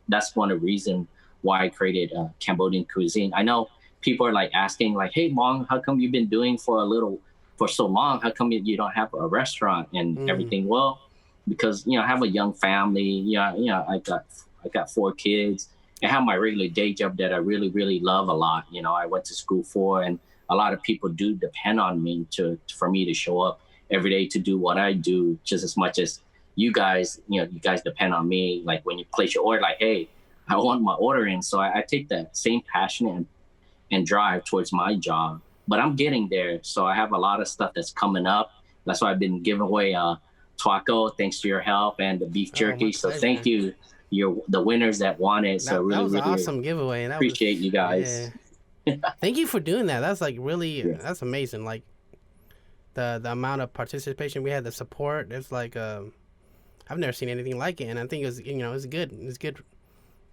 that's one of the reasons why I created Cambodian cuisine. I know people are like asking, like, "Hey, Mong, how come you've been doing for for so long, how come you don't have a restaurant and everything? Well, because I have a young family. I got 4 kids. I have my regular day job that I really really love a lot. I went to school for, and a lot of people do depend on me for me to show up every day to do what I do, just as much as you guys. You guys depend on me. Like when you place your order, like, hey, I want my order in. So I take that same passion and drive towards my job. But I'm getting there. So I have a lot of stuff that's coming up. That's why I've been giving away Tvako, thanks to your help, and the beef jerky. So thank you. You're the winners that won it. So that was really, an awesome giveaway. And appreciate you guys. Yeah. Thank you for doing that. That's like really, that's amazing. Like the amount of participation we had, the support. It's like I've never seen anything like it, and I think it was it's good. It's good,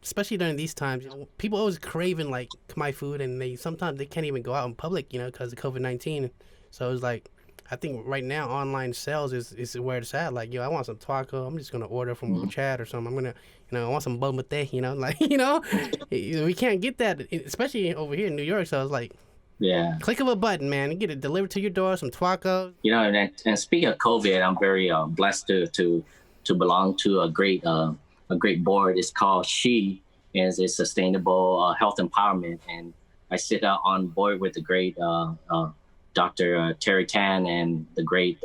especially during these times. People always craving like Khmer food, and sometimes they can't even go out in public, because of COVID-19. So it's like, I think right now online sales is where it's at. Like, I want some Tvako. I'm just gonna order from Chad or something. I'm gonna, I want some bombate. We can't get that, especially over here in New York. So it's like, click of a button, man, and get it delivered to your door. Some Tvako. And speaking of COVID, I'm very blessed to belong to a great board. It's called SHE, and it's Sustainable Health Empowerment, and I sit on board with the great Dr. Terry Tan and the great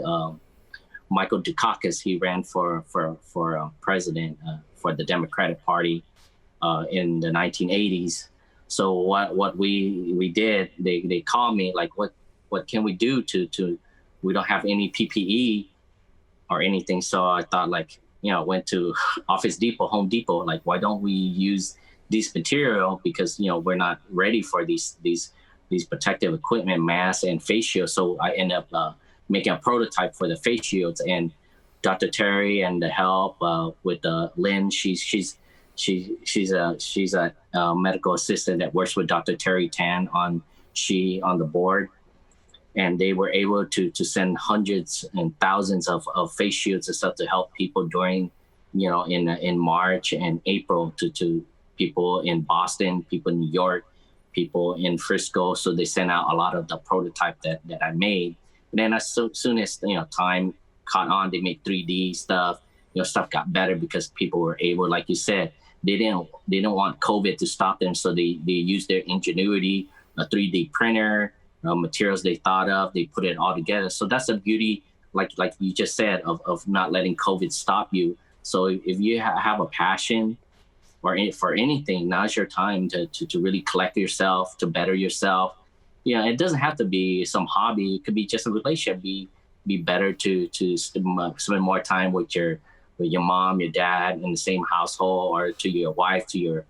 Michael Dukakis. He ran for president for the Democratic Party in the 1980s. So what we did, they called me like, what can we do to we don't have any PPE or anything. So I thought, like, went to Office Depot, Home Depot, like, why don't we use this material? Because we're not ready for these protective equipment, masks and face shields. So I ended up making a prototype for the face shields. And Dr. Terry and the help with Lynn, she's a medical assistant that works with Dr. Terry Tan on the board. And they were able to send hundreds and thousands of face shields and stuff to help people during, in March and April to people in Boston, people in New York, people in Frisco. So they sent out a lot of the prototype that I made. And then as soon as time caught on, they made 3D stuff. Stuff got better because people were able, like you said, they didn't want COVID to stop them. So they used their ingenuity, a 3D printer, materials they thought of, they put it all together. So that's the beauty, like you just said, of not letting COVID stop you. So if you have a passion for anything, now's your time to really collect yourself, to better yourself. It doesn't have to be some hobby. It could be just a relationship. Be better to spend more time with your mom, your dad in the same household, or to your wife, to your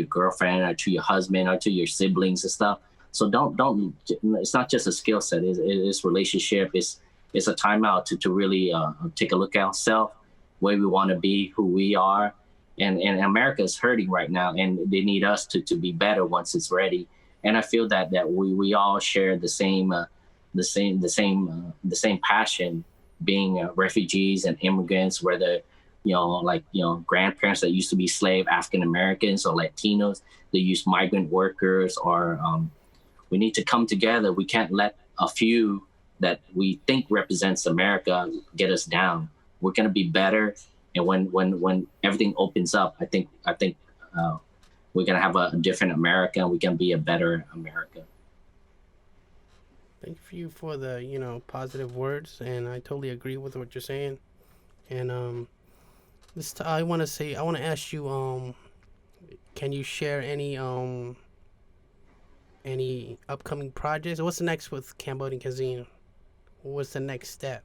girlfriend, or to your husband, or to your siblings and stuff. So don't. It's not just a skill set. It's relationship. It's a time out to really take a look at ourselves, where we want to be, who we are, and America is hurting right now, and they need us to be better once it's ready. And I feel that we all share the same passion, being refugees and immigrants, whether grandparents that used to be slave African Americans or Latinos, they use migrant workers, or we need to come together. We can't let a few that we think represents America get us down. We're going to be better. And when everything opens up, I think we're going to have a different America, and we can be a better America. Thank you for the, positive words. And I totally agree with what you're saying. And I want to ask you, can you share any upcoming projects? What's the next with Cambodian Cuisine? What's the next step?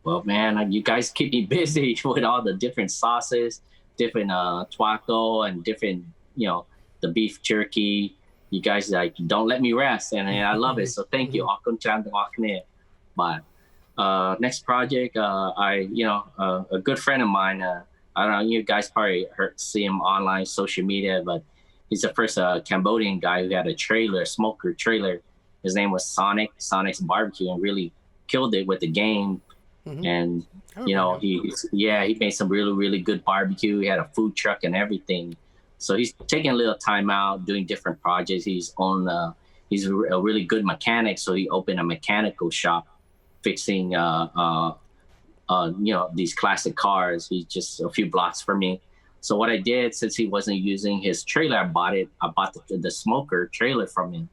Well, man, you guys keep me busy with all the different sauces, different Tvako, and different, the beef jerky. You guys don't let me rest, and I love it. So thank you. But next project, a good friend of mine. I don't know, you guys probably see him online, social media, but he's the first Cambodian guy who had a smoker trailer. His name was Sonic's Barbecue, and really killed it with the game. Mm-hmm. And he made some really, really good barbecue. He had a food truck and everything. So he's taking a little time out, doing different projects. He he's a really good mechanic, so he opened a mechanical shop fixing these classic cars. He's just a few blocks from me. So what I did, since he wasn't using his trailer, I bought the smoker trailer from him.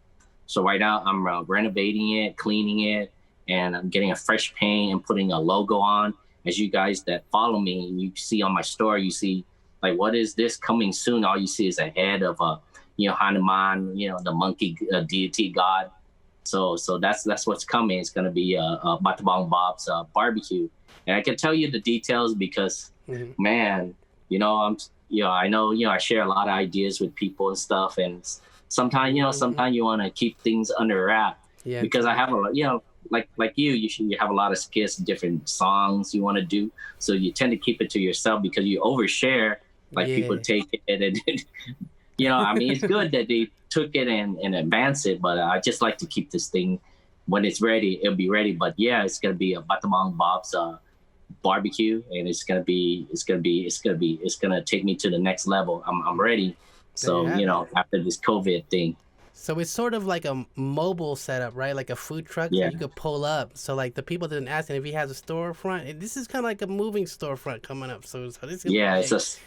So right now I'm renovating it, cleaning it, and I'm getting a fresh paint and putting a logo on. As you guys that follow me, you see on my store, you see like, what is this coming soon? All you see is a head of Hanuman, the monkey deity god. So that's what's coming. It's gonna be Battambong Bob's barbecue, and I can tell you the details because, man, I know I share a lot of ideas with people and stuff, and sometimes you want to keep things under wrap. Yeah, because I have a lot, like you have a lot of skits, different songs you want to do, so you tend to keep it to yourself because you overshare. Like people take it and I mean, it's good that they took it and advanced it, but I just like to keep this thing, when it's ready, it'll be ready. But yeah, it's gonna be a Battambong Bob's barbecue, and it's gonna take me to the next level. I'm ready. So after this COVID thing. So it's sort of like a mobile setup, right? Like a food truck that you could pull up. So like the people didn't ask him if he has a storefront. And this is kind of like a moving storefront coming up. So this is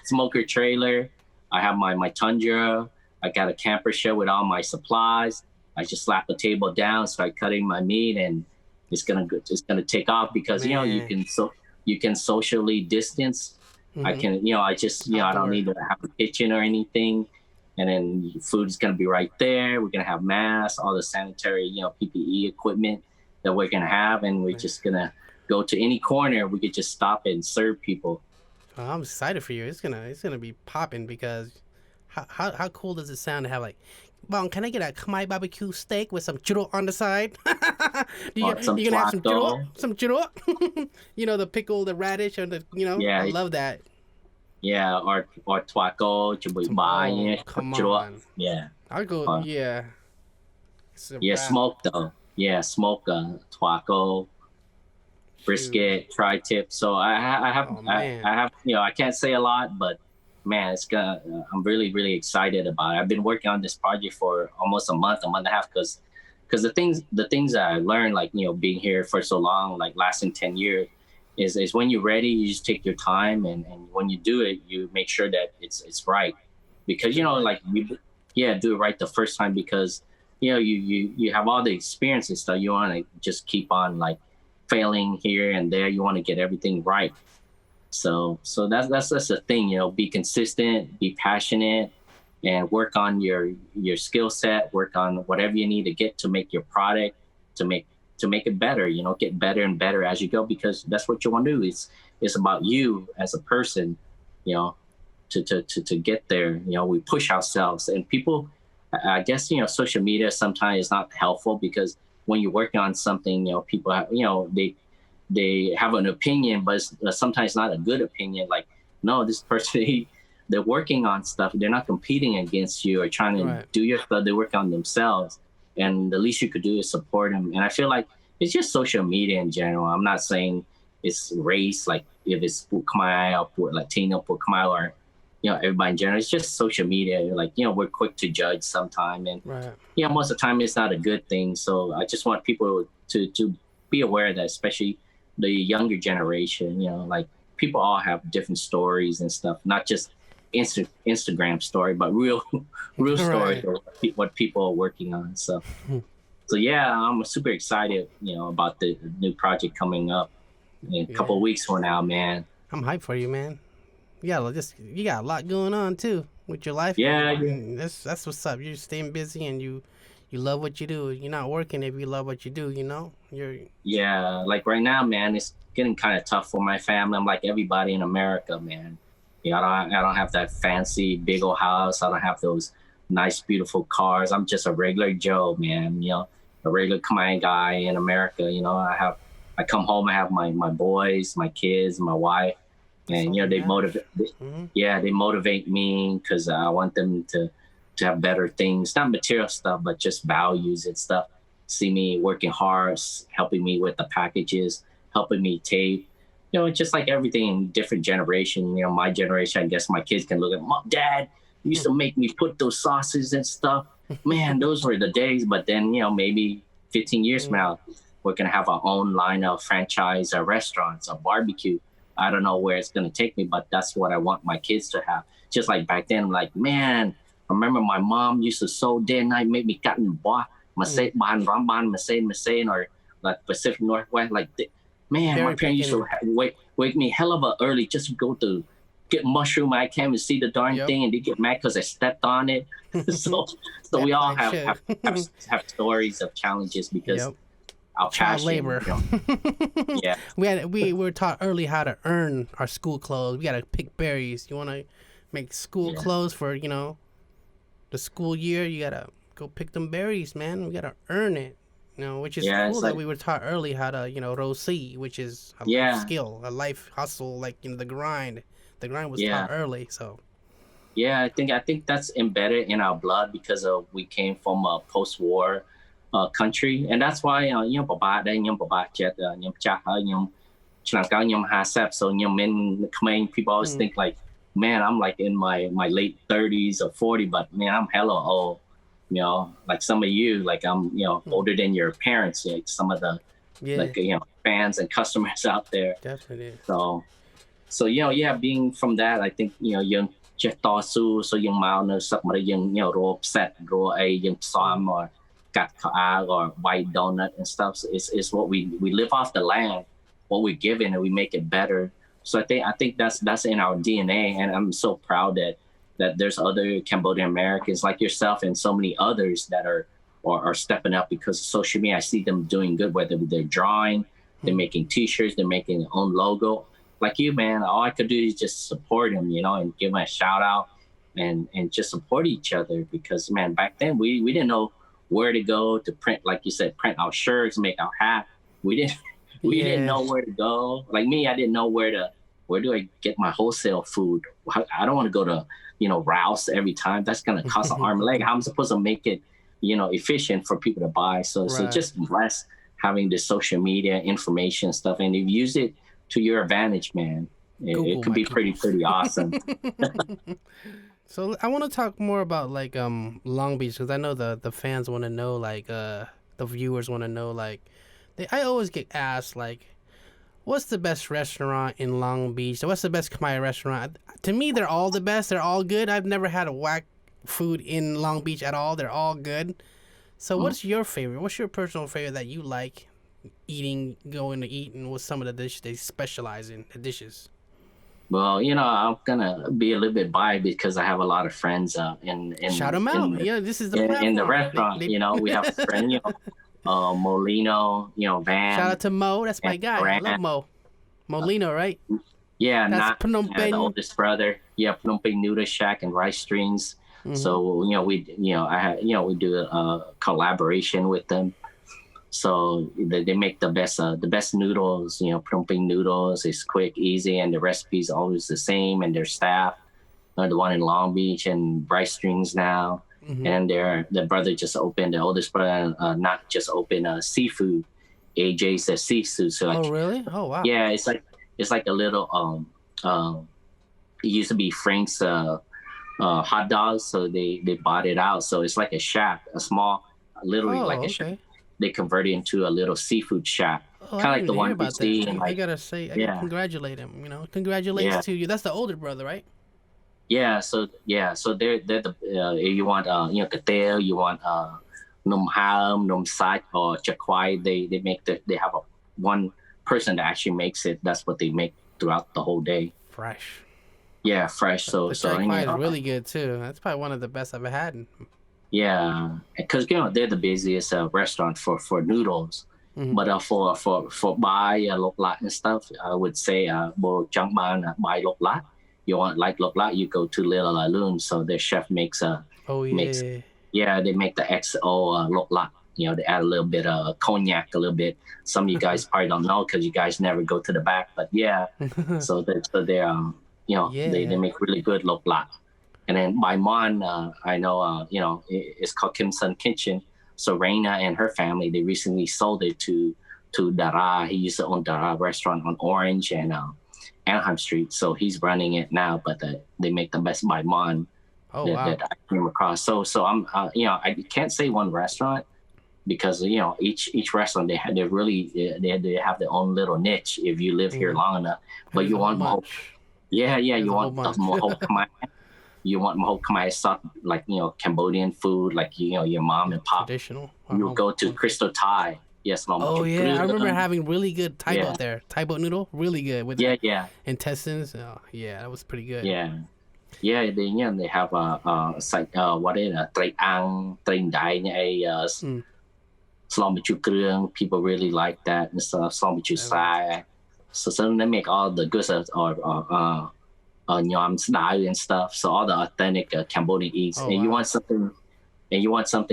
smoker trailer. I have my Tundra. I got a camper shell with all my supplies. I just slap the table down, start cutting my meat, and it's gonna take off because you can socially distance. I can I don't need to have a kitchen or anything. And then food is going to be right there. We're going to have masks, all the sanitary, PPE equipment that we're going to have. And we're just going to go to any corner. We could just stop and serve people. Oh, I'm excited for you. It's gonna be popping because how cool does it sound to have like, Bong, can I get a Khmer barbecue steak with some churro on the side? You gonna have some churro? Some churro? The pickle, the radish, or I love that. Yeah, or Tvako, come on. Yeah. I'll go, smoke though. Yeah, smoke Tvako, brisket, tri-tip. So I have, I can't say a lot, but man, I'm really, really excited about it. I've been working on this project for almost a month and a half because the things that I learned, like, being here for so long, like lasting 10 years, is when you're ready, you just take your time, and when you do it, you make sure that it's right, because do it right the first time, because you have all the experience and stuff. You want to just keep on like failing here and there. You want to get everything right. So that's the thing. Be consistent, be passionate, and work on your skill set. Work on whatever you need to get to make your product to make it better, get better and better as you go, because that's what you want to do. It's about you as a person, to get there. We push ourselves, and people, I guess, social media sometimes is not helpful, because when you're working on something, people have, they have an opinion, but it's sometimes not a good opinion. Like, no, this person, they're working on stuff. They're not competing against you or trying to do your stuff. They work on themselves. And the least you could do is support them. And I feel like it's just social media in general. I'm not saying it's race, like if it's Khmer or Latino, Khmer, or everybody in general. It's just social media. Like, we're quick to judge sometime, and most of the time it's not a good thing. So I just want people to be aware of that, especially the younger generation. Like, people all have different stories and stuff, not just Instagram story, but real stories of what people are working on. So yeah, I'm super excited, about the new project coming up in a couple of weeks from now, man. I'm hyped for you, man. You got a lot going on too with your life. Yeah, that's what's up. You're staying busy, and you love what you do. You're not working if you love what you do. Like right now, man, it's getting kind of tough for my family. I'm like everybody in America, man. I don't have that fancy big old house. I don't have those nice, beautiful cars. I'm just a regular Joe, man. A regular Khmer guy in America. I come home, I have my boys, my kids, my wife, and they motivate. They motivate me, because I want them to have better things, not material stuff, but just values and stuff. See me working hard, helping me with the packages, helping me tape. Just like everything in different generation. My generation, I guess my kids can look at, Mom, Dad, you used to make me put those sauces and stuff. man, those were the days. But then, maybe 15 years from now, we're going to have our own line of franchise restaurants or barbecue. I don't know where it's going to take me, but that's what I want my kids to have. Just like back then, like, man, I remember my mom used to so day and night make me cut in bois, Masay, Ban, Ramban, Masay, or like Pacific Northwest. Like, man, Very my parents used to wake me hell of a early just to go to get mushroom. I can't even see the darn thing, and they get mad because I stepped on it. so we all have stories of challenges because our passion. Labor. Yeah. We were taught early how to earn our school clothes. We gotta pick berries. You wanna make school clothes for the school year. You gotta go pick them berries, man. We gotta earn it. Which is cool that we were taught early how to rosi, which is a life skill, a life hustle, like the grind. The grind was taught early, so. Yeah, I think that's embedded in our blood because we came from a post-war country, and that's why so men Khmer people always think like, man, I'm like in my late 30s or 40, but man, I'm hella old. Like some of you, like I'm older than your parents, like some of the like fans and customers out there. Definitely. So being from that, I think young Jeff Tosu, so young Mao suck my young raw set, raw a young sam or cat or white donut and stuff. So it's what we live off the land, what we're given, and we make it better. So I think that's in our DNA, and I'm so proud that there's other Cambodian Americans like yourself and so many others that are stepping up because of social media. I see them doing good, whether they're drawing, they're making T-shirts, they're making their own logo. Like you, man, all I could do is just support him, and give him a shout out and just support each other because, man, back then we didn't know where to go to print, like you said, print our shirts, make our hat. We didn't know where to go. Like me, I didn't know where do I get my wholesale food? I don't want to go to, Rouse every time. That's going to cost an arm and leg. How am I supposed to make it, efficient for people to buy? So just bless having the social media information stuff. And if you use it to your advantage, man, it could be pretty awesome. So I want to talk more about like Long Beach because I know the fans want to know, like the viewers want to know, like I always get asked like, what's the best restaurant in Long Beach? So what's the best Khmer restaurant? To me, they're all the best. They're all good. I've never had a whack food in Long Beach at all. They're all good. So what's your favorite? What's your personal favorite that you like going to eat, and what's some of the dishes they specialize in, the dishes? Well, I'm gonna be a little bit biased because I have a lot of friends in shout them out. This is the in the restaurant. We have friends, Molino, Van. Shout out to Mo. That's my guy. Brand. I love Mo. Molino, right? Yeah, that's Phnom Penh. The oldest brother. Yeah, Phnom Penh Noodle Shack and Rice Strings. Mm-hmm. So we do a collaboration with them. So they make the best noodles. Phnom Penh noodles is quick, easy, and the recipe's always the same. And their staff, the one in Long Beach and Rice Strings now. Mm-hmm. And their brother just opened, the oldest brother, not just opened seafood. AJ says seafood. So like, oh really? Oh wow. Yeah, it's like a little it used to be Frank's hot dogs, so they bought it out. So it's like a shack, a small, literally a shack. They converted it into a little seafood shack, kind of like the one you see. And I gotta say, I gotta congratulate him. Congratulations to you. That's the older brother, right? Yeah. So they're the you want katel, you want num ham, num sat or chakwai. They have one person that actually makes it. That's what they make throughout the whole day. Fresh. Yeah, fresh. So chakwai is really good too. That's probably one of the best I've had. Yeah, because they're the busiest restaurant for noodles. Mm-hmm. But for buy lok lat and stuff, I would say bo chang ban buy lok lat. You want like lok lat, you go to Little Loon. So their chef makes they make the XO lok lat. They add a little bit of cognac, a little bit. Some of you guys probably don't know because you guys never go to the back. But yeah, so they make really good lok lat. And then by Mon, I know, it's called Kim Sun Kitchen. So Raina and her family, they recently sold it to Dara. He used to own Dara restaurant on Orange and Anaheim Street. So he's running it now, but they make the best by Mon. Oh wow. that I came across. So I'm I can't say one restaurant because each restaurant they really they have their own little niche if you live here long enough. But you want you want the whole Khmer. You want whole Khmer stuff like Cambodian food like your mom and pop. Traditional. You go to Crystal Thai. Yes, oh yeah, I remember having really good Thai boat there. Thai boat noodle, really good with intestines. Oh yeah, that was pretty good. They have what is it? Kroeung, Kroeung. People really like that and stuff. Sai. So they make all the good stuff or nhom style and stuff. So all the authentic Cambodian eats. And you want something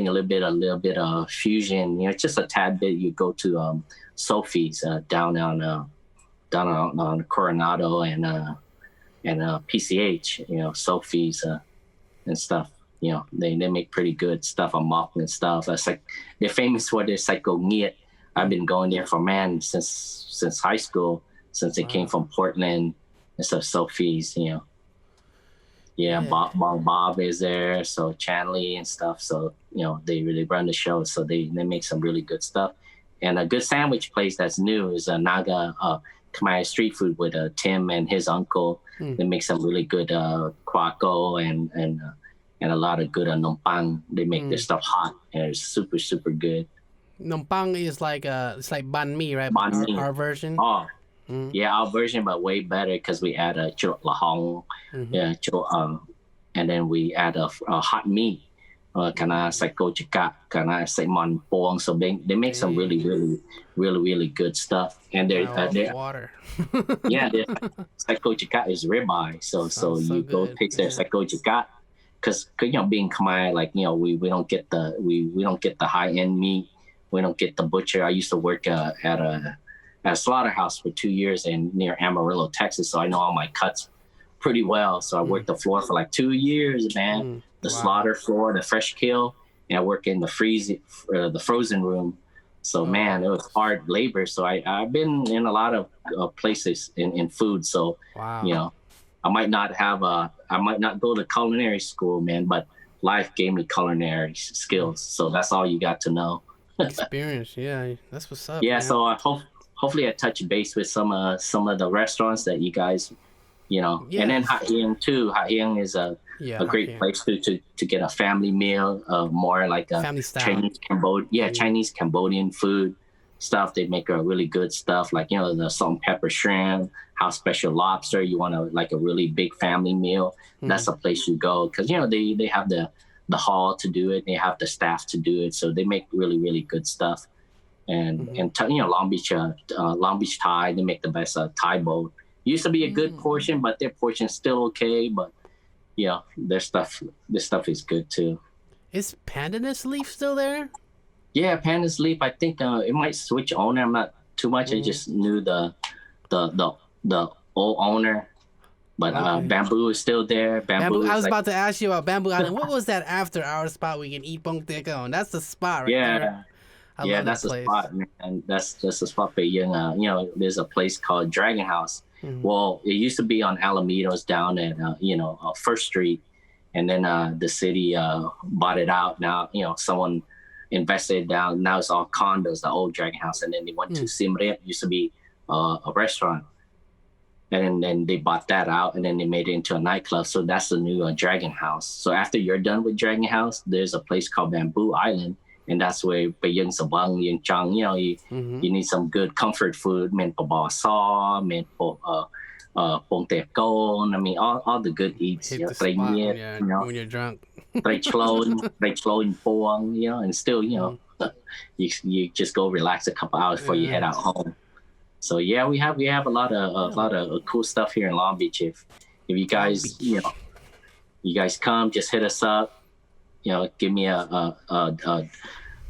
a little bit of fusion. Just a tad bit. You go to Sophie's down on Coronado and PCH. Sophie's and stuff. They make pretty good stuff on Mok and stuff. That's like they're famous for their psycho nghiet. I've been going there since high school, since they came from Portland and stuff. Sophie's, Battambong Bob is there, so Chanley and stuff. So they really run the show, so they make some really good stuff. And a good sandwich place that's new is a Naga Khmer street food with Tim and his uncle. They make some really good Tvako and a lot of good nompang. They make their stuff hot and it's super, super good. Nompang is like it's like banh mi, right? Our version. Oh, yeah, our version, but way better because we add a churot lahong, and then we add a hot meat. Kana psycho chika, kana mon pong. So they make some really good stuff. And they're water. Their psycho chika is ribeye. So you go taste their psycho chika. Because being Khmer, like we don't get the high end meat, we don't get the butcher. I used to work at a slaughterhouse for 2 years near Amarillo, Texas, so I know all my cuts pretty well. So I worked the floor for like 2 years, man. The slaughter floor, the fresh kill, and I work in the frozen room. So man, it was hard labor. So I've been in a lot of places in food. So I might not go to culinary school, man, but life gave me culinary skills. So that's all you got to know. Experience, yeah, that's what's up. Yeah, man. so I hopefully I touch base with some of the restaurants that you guys, and then Hat Hieng too. Hat Hieng is a great place to get a family meal, more like a family style. Chinese Cambodian food stuff. They make a really good stuff like the salt and pepper shrimp, house special lobster. You want a really big family meal, that's a place you go because they have the hall to do it, they have the staff to do it, so they make really good stuff. And Long Beach Thai, they make the best Thai boat. Used to be a good portion, but their portion's still okay, but this stuff is good too. Is Pandanus Leaf still there? Yeah, Pandanus Leaf. I think it might switch owner. I'm not too much. I just knew the old owner, but Bamboo is still there. Bamboo. I was about to ask you about Bamboo Island. What was that after our spot we can eat bông tê on? That's the spot, right there. That's the spot, man. That's the spot for there's a place called Dragon House. Well, it used to be on Alameda's down at First Street, and then the city bought it out. Now someone invested down. Now it's all condos, the old Dragon House, and then they went to Siem Reap. Used to be a restaurant, and then they bought that out, and then they made it into a nightclub. So that's the new Dragon House. So after you're done with Dragon House, there's a place called Bamboo Island. And that's where Yung Sabang, Yung Chang, you need some good comfort food. Men po ba saw, men po pong tep kon. I mean, all the good eats. Hit the spot when you're drunk. Chluy Talk, and still, you just go relax a couple hours before you head out home. So yeah, we have a lot of cool stuff here in Long Beach. If you guys you guys come, just hit us up. Give me a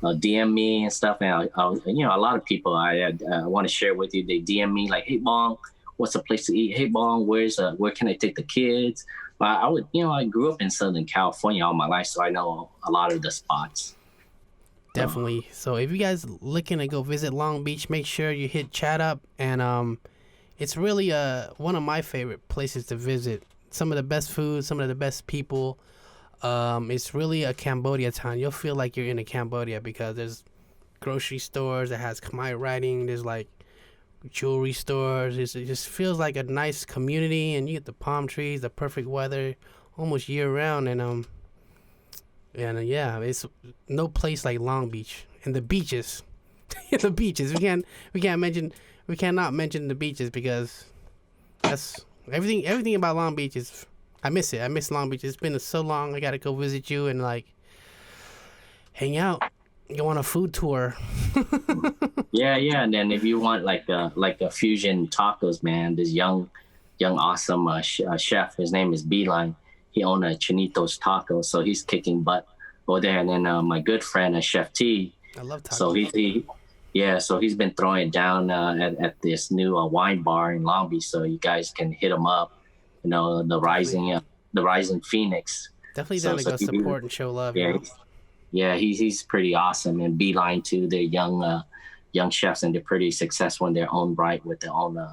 DM me and stuff. And I'll a lot of people I want to share with you. They DM me like, "Hey Bong, what's a place to eat? Hey Bong, where can I take the kids?" But I grew up in Southern California all my life, so I know a lot of the spots. Definitely. So if you guys looking to go visit Long Beach, make sure you hit Chad up. And it's really one of my favorite places to visit. Some of the best food, some of the best people. It's really a Cambodia town. You'll feel like you're in a Cambodia because there's grocery stores that has Khmer writing. There's like jewelry stores. It just feels like a nice community, and you get the palm trees, the perfect weather, almost year round. Yeah, it's no place like Long Beach and the beaches. The beaches. We cannot mention the beaches because that's everything about Long Beach is. I miss it. I miss Long Beach. It's been so long. I gotta go visit you and like hang out. Go on a food tour. Yeah, and then if you want like a fusion tacos, man, this young awesome chef, his name is Beeline. He owns a Chinitos Taco, so he's kicking butt over there. And then my good friend, Chef T. I love tacos. So he's been throwing it down at this new wine bar in Long Beach. So you guys can hit him up. You know, the rising Phoenix. Definitely down to go support and show love. Yeah, you know? Yeah, he's pretty awesome, and Beeline too. They're young chefs, and they're pretty successful in their own right with their own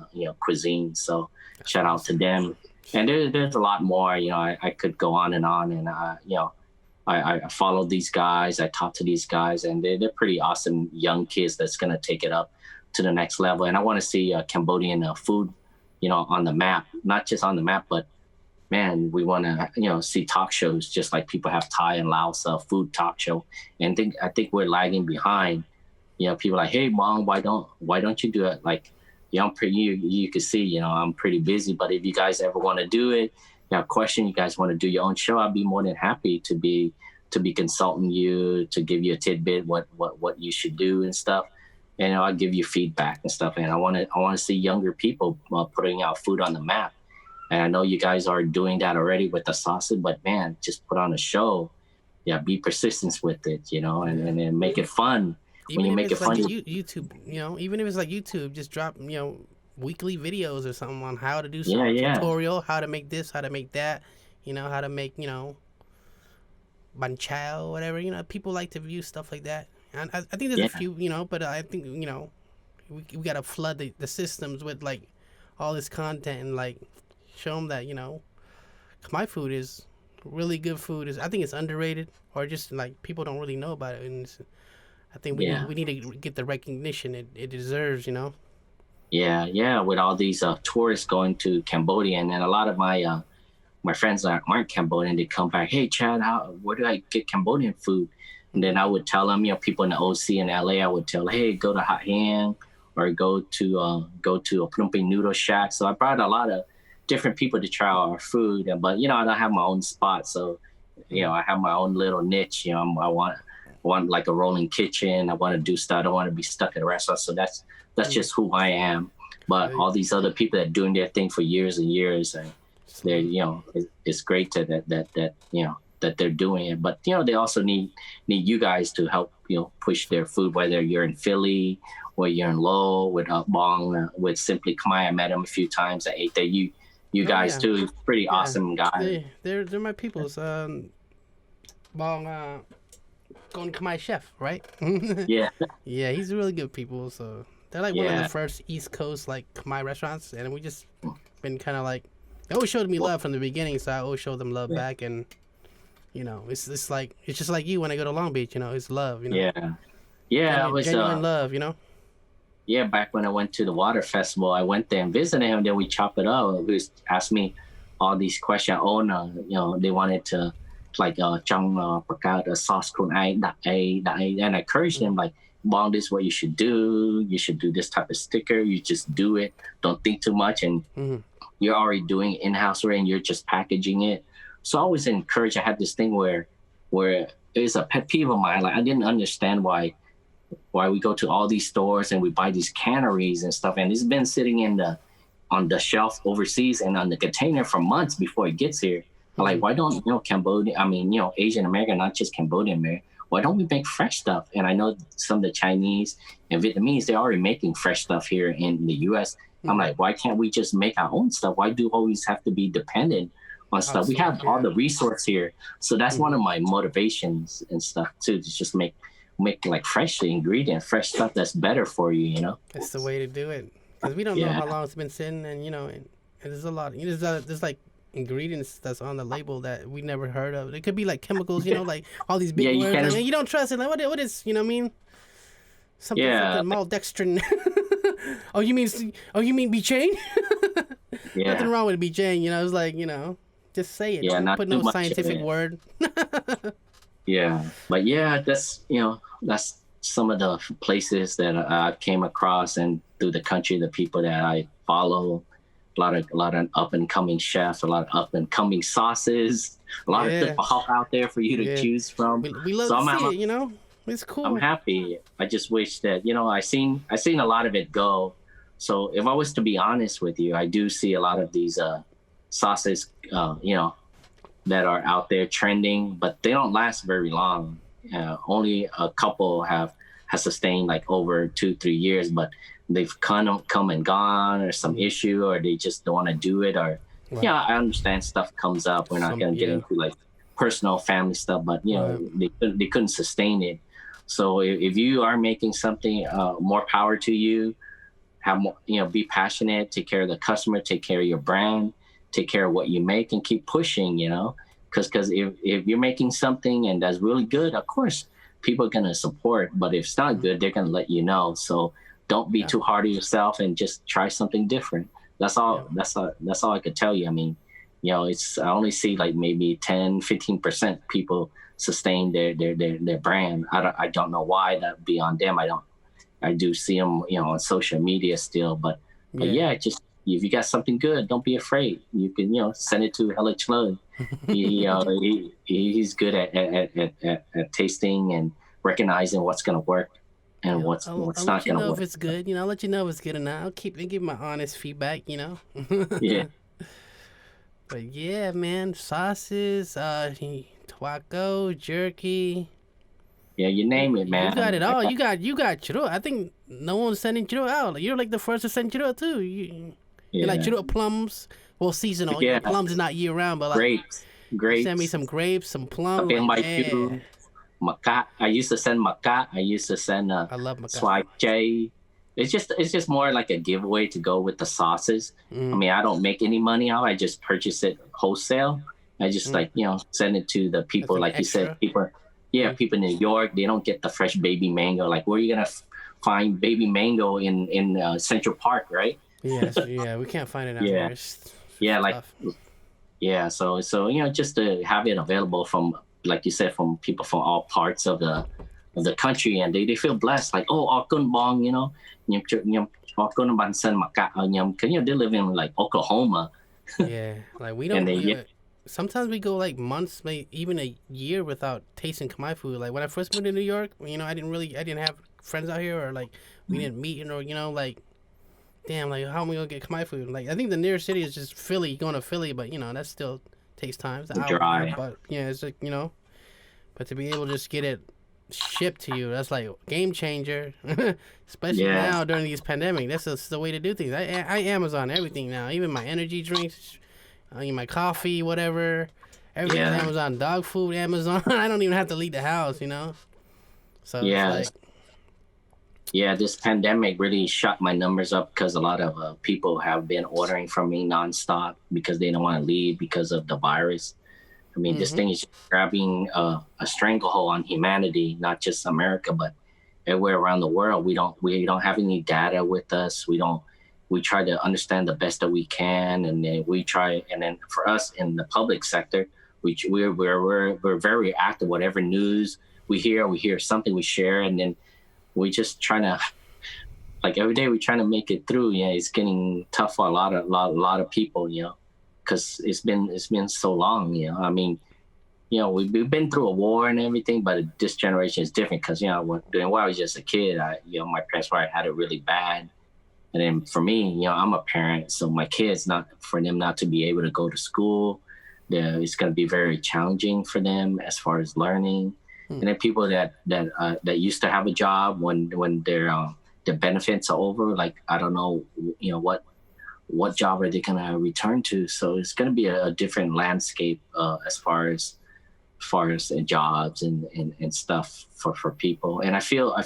cuisine. So shout out to them. And there's a lot more. You know, I could go on, and I follow these guys. I talk to these guys, and they're pretty awesome young kids that's gonna take it up to the next level. And I want to see Cambodian food, on the map, not just on the map, but man, we want to, see talk shows just like people have Thai and Laos food talk show. And I think we're lagging behind. People like, hey, Mom, why don't you do it? Like, I'm pretty, you can see, I'm pretty busy, but if you guys ever want to do it, you have a question, you guys want to do your own show, I'd be more than happy to be consulting you, to give you a tidbit, what you should do and stuff. And I'll give you feedback and stuff. And I want to see younger people putting out food on the map. And I know you guys are doing that already with the sausage, but man, just put on a show. Yeah, be persistent with it, and then make it fun. Even when you if make it's it fun, like YouTube, even if it's like YouTube, just drop, weekly videos or something on how to do some tutorial, how to make this, how to make that, how to make, banchao, whatever. People like to view stuff like that. And I think there's a few, but I think, we got to flood the systems with like all this content and like show them that, Khmer food is really good food. I think it's underrated, or just like people don't really know about it. And I think we need to get the recognition it deserves, Yeah. With all these tourists going to Cambodia, and a lot of my friends that aren't Cambodian, they come back, hey, Chad, where do I get Cambodian food? And then I would tell them, people in the OC in LA, I would tell, hey, go to Hat Hang or go to a Phnom Noodle Shack. So I brought a lot of different people to try our food, but I don't have my own spot, so I have my own little niche. I want like a rolling kitchen. I want to do stuff. I don't want to be stuck at a restaurant. So that's just who I am. But all these other people that are doing their thing for years and years, and they're it's great that they're doing it. But they also need you guys to help push their food, whether you're in Philly or you're in Lowell with Bong with Simply Khmer. I met him a few times. I ate there. You guys too, pretty awesome guy. They're my peoples. Bong Going Khmer chef, right? Yeah, he's really good people. So they're like one of the first East Coast like Khmer restaurants, and we just been kind of like they always showed me love from the beginning, so I always showed them love back. And it's just like you when I go to Long Beach, it's love, Yeah, I was genuine love, Yeah, back when I went to the water festival, I went there and visited him. Then we chop it up. He was asked me all these questions. They wanted to like trong pakao sauce kun ai and I encouraged them like, Bong, this is what you should do. You should do this type of sticker. You just do it. Don't think too much. And you're already doing it in-house already, and you're just packaging it. So I always encourage. I had this thing where it's a pet peeve of mine. Like I didn't understand why we go to all these stores and we buy these canneries and stuff, and it's been sitting on the shelf overseas and on the container for months before it gets here. Like, why don't Asian American, not just Cambodian American, why don't we make fresh stuff? And I know some of the Chinese and Vietnamese, they're already making fresh stuff here in the U.S. I'm like, why can't we just make our own stuff? Why do we always have to be dependent on stuff? Absolutely, we have all the resource here. So that's one of my motivations and stuff too, to just make like fresh ingredient, fresh stuff that's better for you, That's the way to do it. Because we don't know how long it's been sitting, and and there's a lot. There's like ingredients that's on the label that we never heard of. It could be like chemicals, you know, like all these big Yeah, you words. can. Like, you don't trust it. Like, what is, you know what I mean? Something Yeah, fucking maltodextrin. oh, you mean B-chain? yeah, Nothing wrong with B-chain, you know. It's like, you know, just say it. yeah. Don't Not put too no much. scientific word. Yeah, but yeah, that's some of the places that I came across, and through the country, the people that I follow, a lot of up and coming chefs, a lot of up and coming sauces, a lot of Yeah. Tvako out there for you to Yeah. choose from. We love So to I'm see it, you know. It's I'm cool. happy. I just wish that I seen a lot of it go. So if I was to be honest with you, I do see a lot of these sauces, that are out there trending, but they don't last very long. Only a couple has sustained like over 2-3 years, but they've come and gone, or some issue, or they just don't want to do it, or Right. yeah, I understand stuff comes up. We're not going to get into like personal family stuff, but they couldn't sustain it. So if you are making something, more power to you. Have more, be passionate, take care of the customer, take care of your brand, take care of what you make, and keep pushing, because if you're making something and that's really good, of course people are going to support, but if it's not good, they're going to let you know. So don't be too hard on yourself, and just try something different. That's all. That's all I could tell you. I mean, I only see like maybe 10-15% people sustain their brand. I don't know why. That'd be on them. I do see them, on social media still, but just if you got something good, don't be afraid. You can, send it to Hella Chluy. He's good at tasting and recognizing what's gonna work and what's not gonna know work. if it's good. I'll let you know if it's good or not. I'll give my honest feedback. Yeah. But yeah, man, sauces, Tvako, jerky. Yeah, you name it, man. You got it all. You got churro. I think no one's sending churro out. You're like the first to send churro too. You're like churro plums. Well, seasonal. Yeah. Plums is not year round, but like grapes. send me some grapes, some plums. Makat. I used to send makat. I used to send I love makat. Swag J. It's just more like a giveaway to go with the sauces. I mean, I don't make any money out. I just purchase it wholesale. I just send it to the people, like extra. You said, people. Yeah, people in New York, they don't get the fresh baby mango. Like, where are you gonna find baby mango in Central Park, right? Yeah, we can't find it out here. So just to have it available from, like you said, from people from all parts of the country, and they feel blessed. Like, Battambong, they live in like Oklahoma. Yeah, like we don't. Sometimes we go like months, maybe even a year without tasting Khmer food. Like when I first moved to New York, I didn't have friends out here, or like we didn't meet, like, damn, like how am we gonna get Khmer food? Like I think the nearest city is just Philly, going to Philly, but that still takes time. It's an hour, dry. but it's like but to be able to just get it shipped to you, that's like game changer. Especially now during these pandemic, that's just the way to do things. I Amazon everything now, even my energy drinks. My coffee, whatever, everything's Amazon. Dog food, Amazon. I don't even have to leave the house, So it's like, this pandemic really shot my numbers up, because a lot of people have been ordering from me nonstop because they don't want to leave because of the virus. I mean, this thing is grabbing a stranglehold on humanity, not just America, but everywhere around the world. We don't have any data with us. We try to understand the best that we can, and then and then for us in the public sector, we're very active. Whatever news we hear something, we share, and then we just trying to, like, every day we trying to make it through. Yeah, it's getting tough for a lot of people, because it's been so long. I mean, we've been through a war and everything, but this when I was just a kid, my parents probably had it really bad. And then for me, I'm a parent, so my kids, not to be able to go to school, it's going to be very challenging for them as far as learning. And then people that used to have a job, when their benefits are over, like, I don't know, what job are they going to return to? So it's going to be a different landscape as far as jobs and stuff for people. And I feel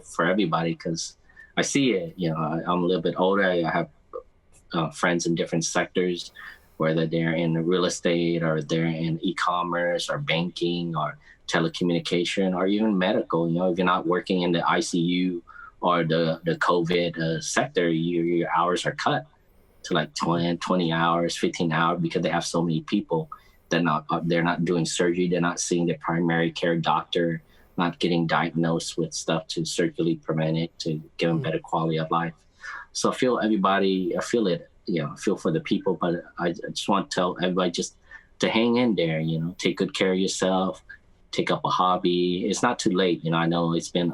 for everybody, because I see it. I'm a little bit older. I have friends in different sectors. whether they're in real estate or they're in e-commerce or banking or telecommunication or even medical. You know, if you're not working in the ICU or the COVID sector, your hours are cut to like 20 hours, 15 hours because they have so many people. They're not doing surgery. They're not seeing the primary care doctor, not getting diagnosed with stuff to surgically prevent it, to give them better quality of life. So I feel it, you know, I feel for the people, but I just want to tell everybody just to hang in there, you know, take good care of yourself, take up a hobby. It's not too late. You know, I know it's been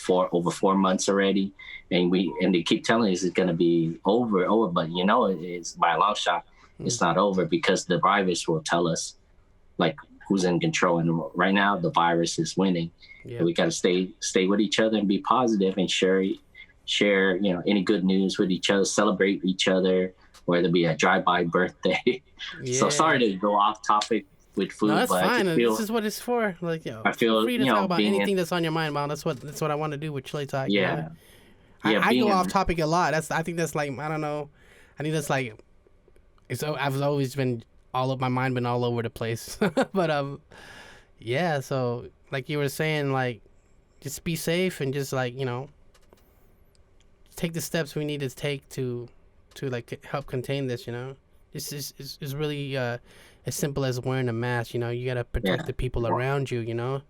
over 4 months already, and they keep telling us it's going to be over, but you know, it's by a long shot. It's not over because the virus will tell us like who's in control. And right now the virus is winning. Yeah. We got to stay with each other and be positive and share, you know, any good news with each other, celebrate each other, whether it be a drive-by birthday. Yeah. So sorry to go off topic with food. No, that's but fine. This is what it's for. Like, yo, I feel free to talk about anything that's on your mind, man. That's what I want to do with Chluy Talk. Yeah. You know? I go off topic a lot. I think that's like, I don't know. I think that's like, I've always been my mind been all over the place. But yeah. So like you were saying, like, just be safe and just like, you know, take the steps we need to take to like help contain this. You know, this is really as simple as wearing a mask. You know, you gotta protect the people around you. You know,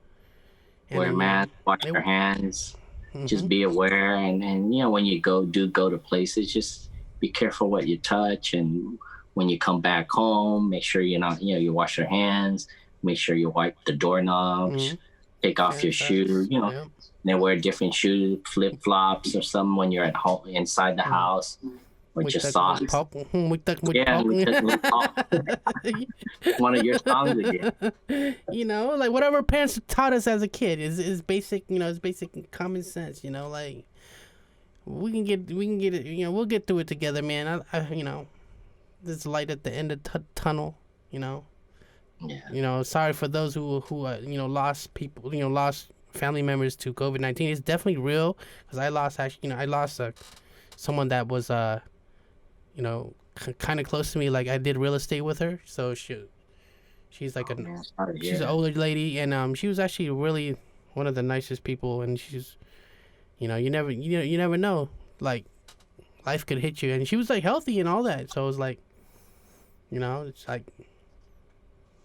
wear a mask, wash your hands, just be aware, and you know, when you go to places, just be careful what you touch, and when you come back home, make sure you wash your hands, make sure you wipe the doorknobs, take off your shoes, you know, then wear different shoes, flip flops or something when you're at home inside the house. With your socks. One of your songs again. You know, like whatever parents taught us as a kid is basic, you know, it's basic common sense, you know, like we can get it, you know, we'll get through it together, man. I you know, there's light at the end of the tunnel, you know. Yeah. You know, sorry for those who you know, lost family members to COVID-19. It's definitely real because I lost someone that was you know, kind of close to me. Like I did real estate with her, so she's like she's an older lady, and she was actually really one of the nicest people. And she's, you know, you never know, like life could hit you, and she was like healthy and all that. So it was like, you know, it's like,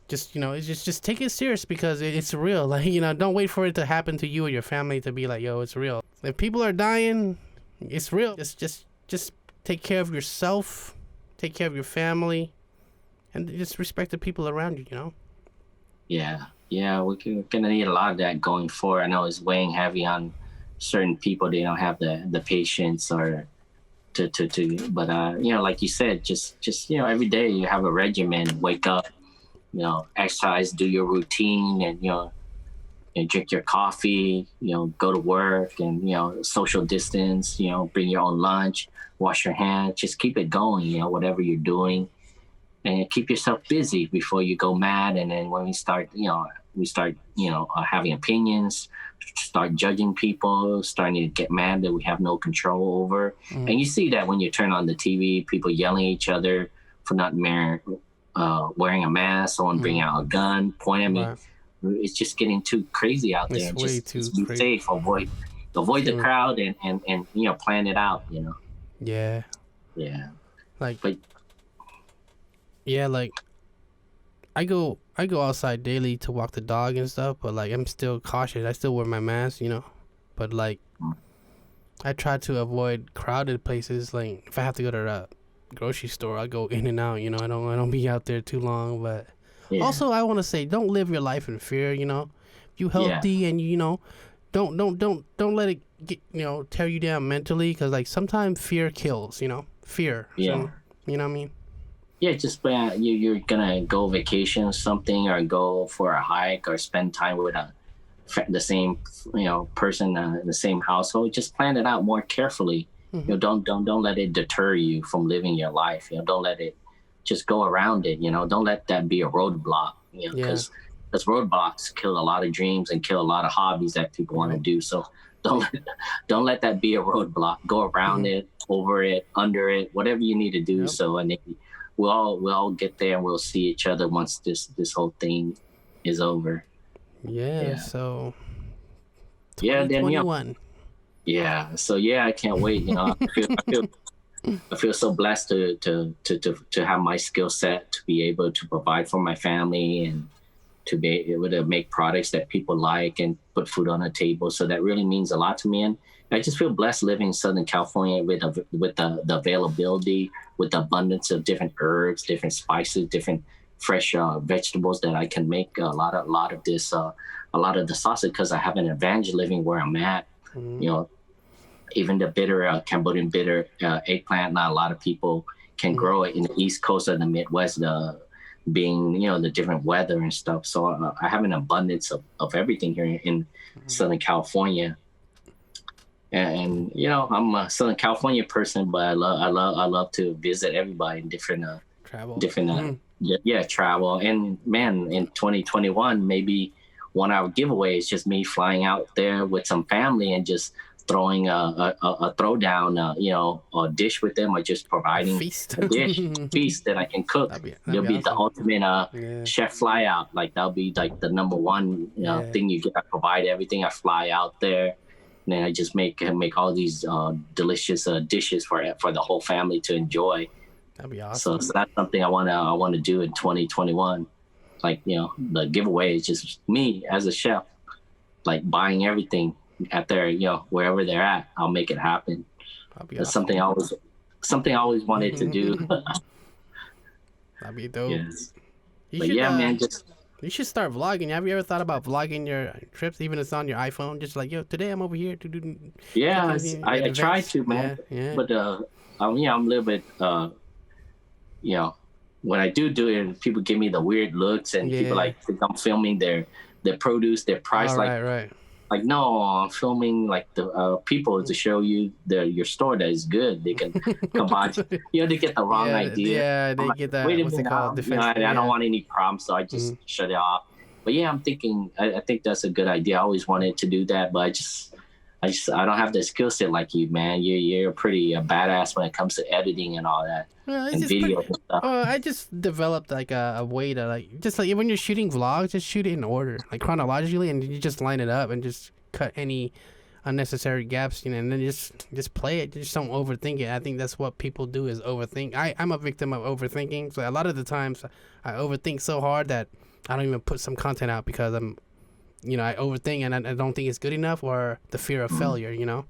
just, you know, it's just take it serious because it's real. Like, you know, don't wait for it to happen to you or your family to be like, yo, it's real. If people are dying, it's real. Just take care of yourself, take care of your family, and just respect the people around you, you know? Yeah, we're gonna need a lot of that going forward. I know it's weighing heavy on certain people. They don't have the patience or to but you know, like you said, just you know, every day you have a regimen, wake up, you know, exercise, do your routine, and you know, and drink your coffee, you know, go to work, and you know, social distance, you know, bring your own lunch, wash your hands, just keep it going, you know, whatever you're doing, and keep yourself busy before you go mad. And then when we start having opinions, start judging people, starting to get mad that we have no control over. And you see that when you turn on the TV, people yelling at each other for not wearing a mask, someone bringing out a gun, pointing at me. Right. It's just getting too crazy out there. Just be safe, avoid the crowd, and you know, plan it out, you know. Yeah. Like I go outside daily to walk the dog and stuff, but like I'm still cautious. I still wear my mask, you know. But like I try to avoid crowded places. Like if I have to go to the grocery store, I go in and out, you know. I don't be out there too long, but also I want to say, don't live your life in fear, you know. If you healthy and you know, don't let it get, you know, tear you down mentally, because like sometimes fear kills, you know. Fear. Yeah. So, you know what I mean? Yeah, just you're gonna go vacation or something, or go for a hike, or spend time with the same, you know, person in the same household. Just plan it out more carefully. You know, don't let it deter you from living your life. You know, don't let it just go around it. You know, don't let that be a roadblock. You know, because roadblocks kill a lot of dreams and kill a lot of hobbies that people want to do. So don't let that be a roadblock. Go around it, over it, under it, whatever you need to do. So, and we'll all get there and we'll see each other once this whole thing is over. Yeah. So. Yeah. Then 2021. Yeah. So yeah, I can't wait. You know, I feel so blessed to have my skill set to be able to provide for my family and to be able to make products that people like and put food on the table. So that really means a lot to me. And I just feel blessed living in Southern California with the availability, with the abundance of different herbs, different spices, different fresh vegetables that I can make a lot of the sausage, because I have an advantage living where I'm at. Mm-hmm. You know, even the bitter Cambodian bitter eggplant, not a lot of people can grow it in the East Coast of the Midwest, being, you know, the different weather and stuff. So I have an abundance of everything here in Southern California. And you know, I'm a Southern California person, but I love to visit everybody in different travel. And man, in 2021, maybe 1 hour giveaway is just me flying out there with some family and just throwing a throwdown, you know, a dish with them, or just providing a feast that I can cook. That'll be awesome. The ultimate chef fly out. Like that'll be like the number one thing you get. I provide everything. I fly out there, and then I just make all these delicious dishes for the whole family to enjoy. That'd be awesome. So that's something I want to do in 2021. Like, you know, the giveaway is just me as a chef, like buying everything at their, you know, wherever they're at. I'll make it happen. That's awesome. something I always wanted to do. That'd be dope. Yes. Man, you should start vlogging. Have you ever thought about vlogging your trips, even if it's on your iPhone? Just like, yo, today I'm over here to do. Yeah, I try to, man. Yeah. But I'm a little bit, you know, when I do it, people give me the weird looks, and people like think I'm filming their produce, their price. Right. Like, no, I'm filming like the people to show you your store that is good. They can come by. You know, they get the wrong idea. Yeah, they get that. What's it called? I don't want any problems, so I just shut it off. But yeah, I'm thinking. I think that's a good idea. I always wanted to do that, but I don't have the skill set like you, man. You're pretty badass when it comes to editing and all that. And video and stuff. I just developed like a way to just when you're shooting vlogs, just shoot it in order, like chronologically, and you just line it up and just cut any unnecessary gaps, you know, and then just play it. Just don't overthink it. I think that's what people do, is overthink. I'm a victim of overthinking. So a lot of the times I overthink so hard that I don't even put some content out because I overthink and I don't think it's good enough, or the fear of failure, you know.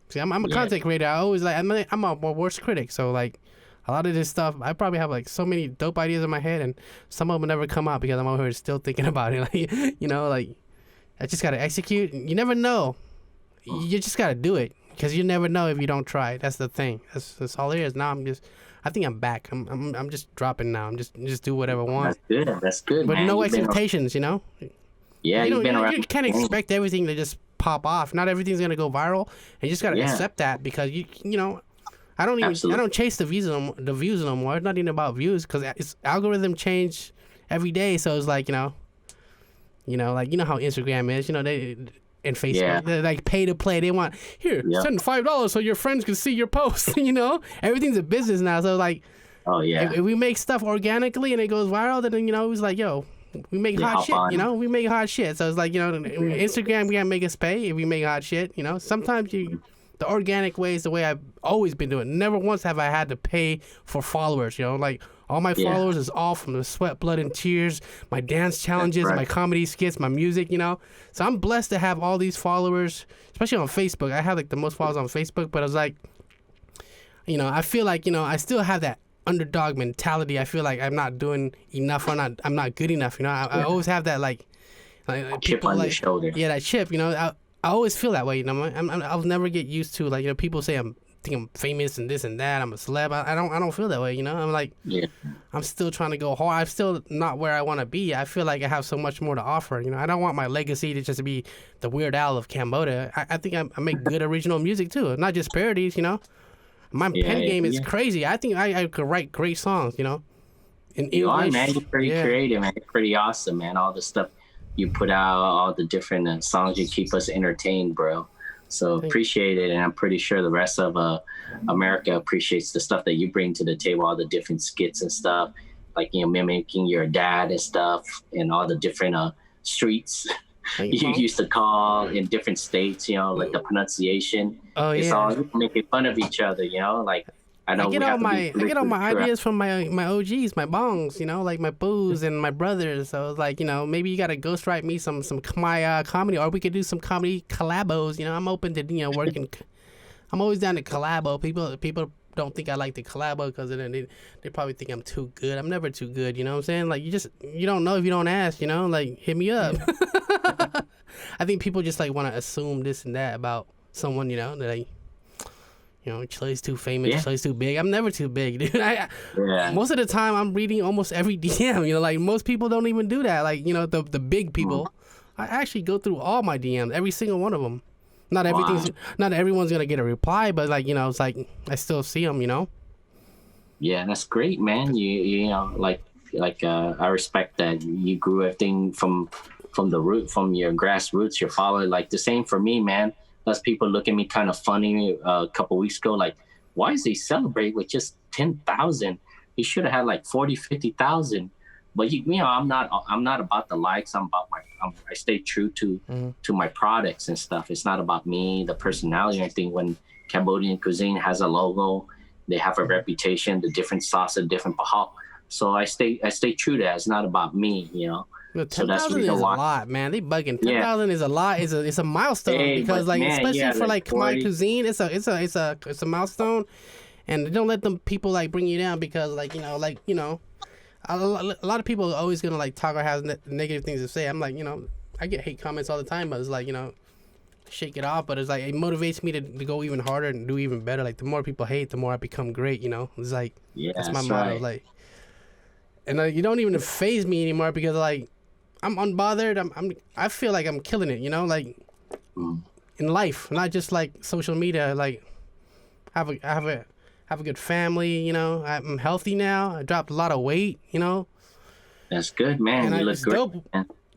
See, I'm a content creator. I always I'm a worst critic. So like, a lot of this stuff, I probably have like so many dope ideas in my head, and some of them never come out because I'm over here still thinking about it. Like, you know, like I just gotta execute. You never know. You just gotta do it, because you never know if you don't try. That's the thing. That's all it is. Now I think I'm back. I'm just dropping now. I'm just do whatever I want. That's good. But man. no expectations, you know. Yeah, you can't expect everything to just pop off. Not everything's gonna go viral, and you just gotta accept that, because you know. I don't chase the views no more. It's not even about views, because it's algorithm change every day. So it's like, you know, like, you know how Instagram is, you know, they and Facebook, they're like pay to play. They want send $5 so your friends can see your post. You know, everything's a business now. So like, if we make stuff organically and it goes viral, then, you know, it's like, yo, we make hot shit. You know, we make hot shit. So it's like, you know, Instagram can't make us pay if we make hot shit. You know, sometimes the organic way is the way I've always been doing. Never once have I had to pay for followers, you know, like all my followers is all from the sweat, blood, and tears, my dance challenges, my comedy skits, my music, you know. So I'm blessed to have all these followers, especially on Facebook. I have like the most followers on Facebook, but I was like, you know, I feel like, you know, I still have that underdog mentality. I feel like I'm not doing enough, or I'm not good enough, you know. I always have that like chip on your shoulder. Yeah, that chip, you know. I always feel that way, you know. I'll never get used to, like, you know, people say I'm famous and this and that. I'm a celeb. I don't feel that way, you know. I'm like, I'm still trying to go hard. I'm still not where I want to be. I feel like I have so much more to offer, you know. I don't want my legacy to just be the Weird Al of Cambodia. I think I make good original music too, not just parodies, you know. My pen game is crazy. I think I could write great songs, you know. In English, man. You're pretty creative, man. You're pretty awesome, man. All the stuff you put out, all the different songs, you keep us entertained, bro. So appreciate it, and I'm pretty sure the rest of America appreciates the stuff that you bring to the table, all the different skits and stuff, like mimicking your dad and stuff, and all the different streets you used to call in different states. Like the pronunciation. Oh yeah. It's all making fun of each other. Like. I get all my ideas from my OGs, my bongs, like my boos and my brothers. So it's like, maybe you gotta ghostwrite me some Khmer comedy, or we could do some comedy collabos. I'm open to working. I'm always down to collabo. People don't think I like the collabo because they probably think I'm too good. I'm never too good. You know what I'm saying? Like you don't know if you don't ask. Like hit me up. I think people just like want to assume this and that about someone. That like. Chloe's too famous, Chloe's too big. I'm never too big, dude. Most of the time, I'm reading almost every DM. Like most people don't even do that. Like, the big people. I actually go through all my DMs, every single one of them. Not everyone's gonna get a reply, but like, it's like I still see them. Yeah, that's great, man. I respect that you grew everything from the root, from your grassroots. Your father, like the same for me, man. Plus, people look at me kind of funny a couple weeks ago, like, why is he celebrate with just 10,000? He should have had like 40, 50,000. But I'm not about the likes. I stay true to my products and stuff. It's not about me, the personality or anything. When Cambodian Cuisine has a logo, they have a reputation, the different sauce, the different Prahok. So I stay true to that. It's not about me, Look, 10,000 is a lot, man. They bugging. 10,000 is a lot. It's a milestone because, like, especially for like Khmer cuisine, it's a milestone, and they don't let them people like bring you down because, like, a lot of people are always gonna like talk or have negative things to say. I'm like, I get hate comments all the time, but it's like, shake it off. But it's like it motivates me to go even harder and do even better. Like the more people hate, the more I become great. It's like that's my motto. Right. Like, and you don't even faze me anymore because like. I'm unbothered. I feel like I'm killing it, like in life, not just like social media. Like, have a good family, I'm healthy now. I dropped a lot of weight, That's good, man. You look great. Dope.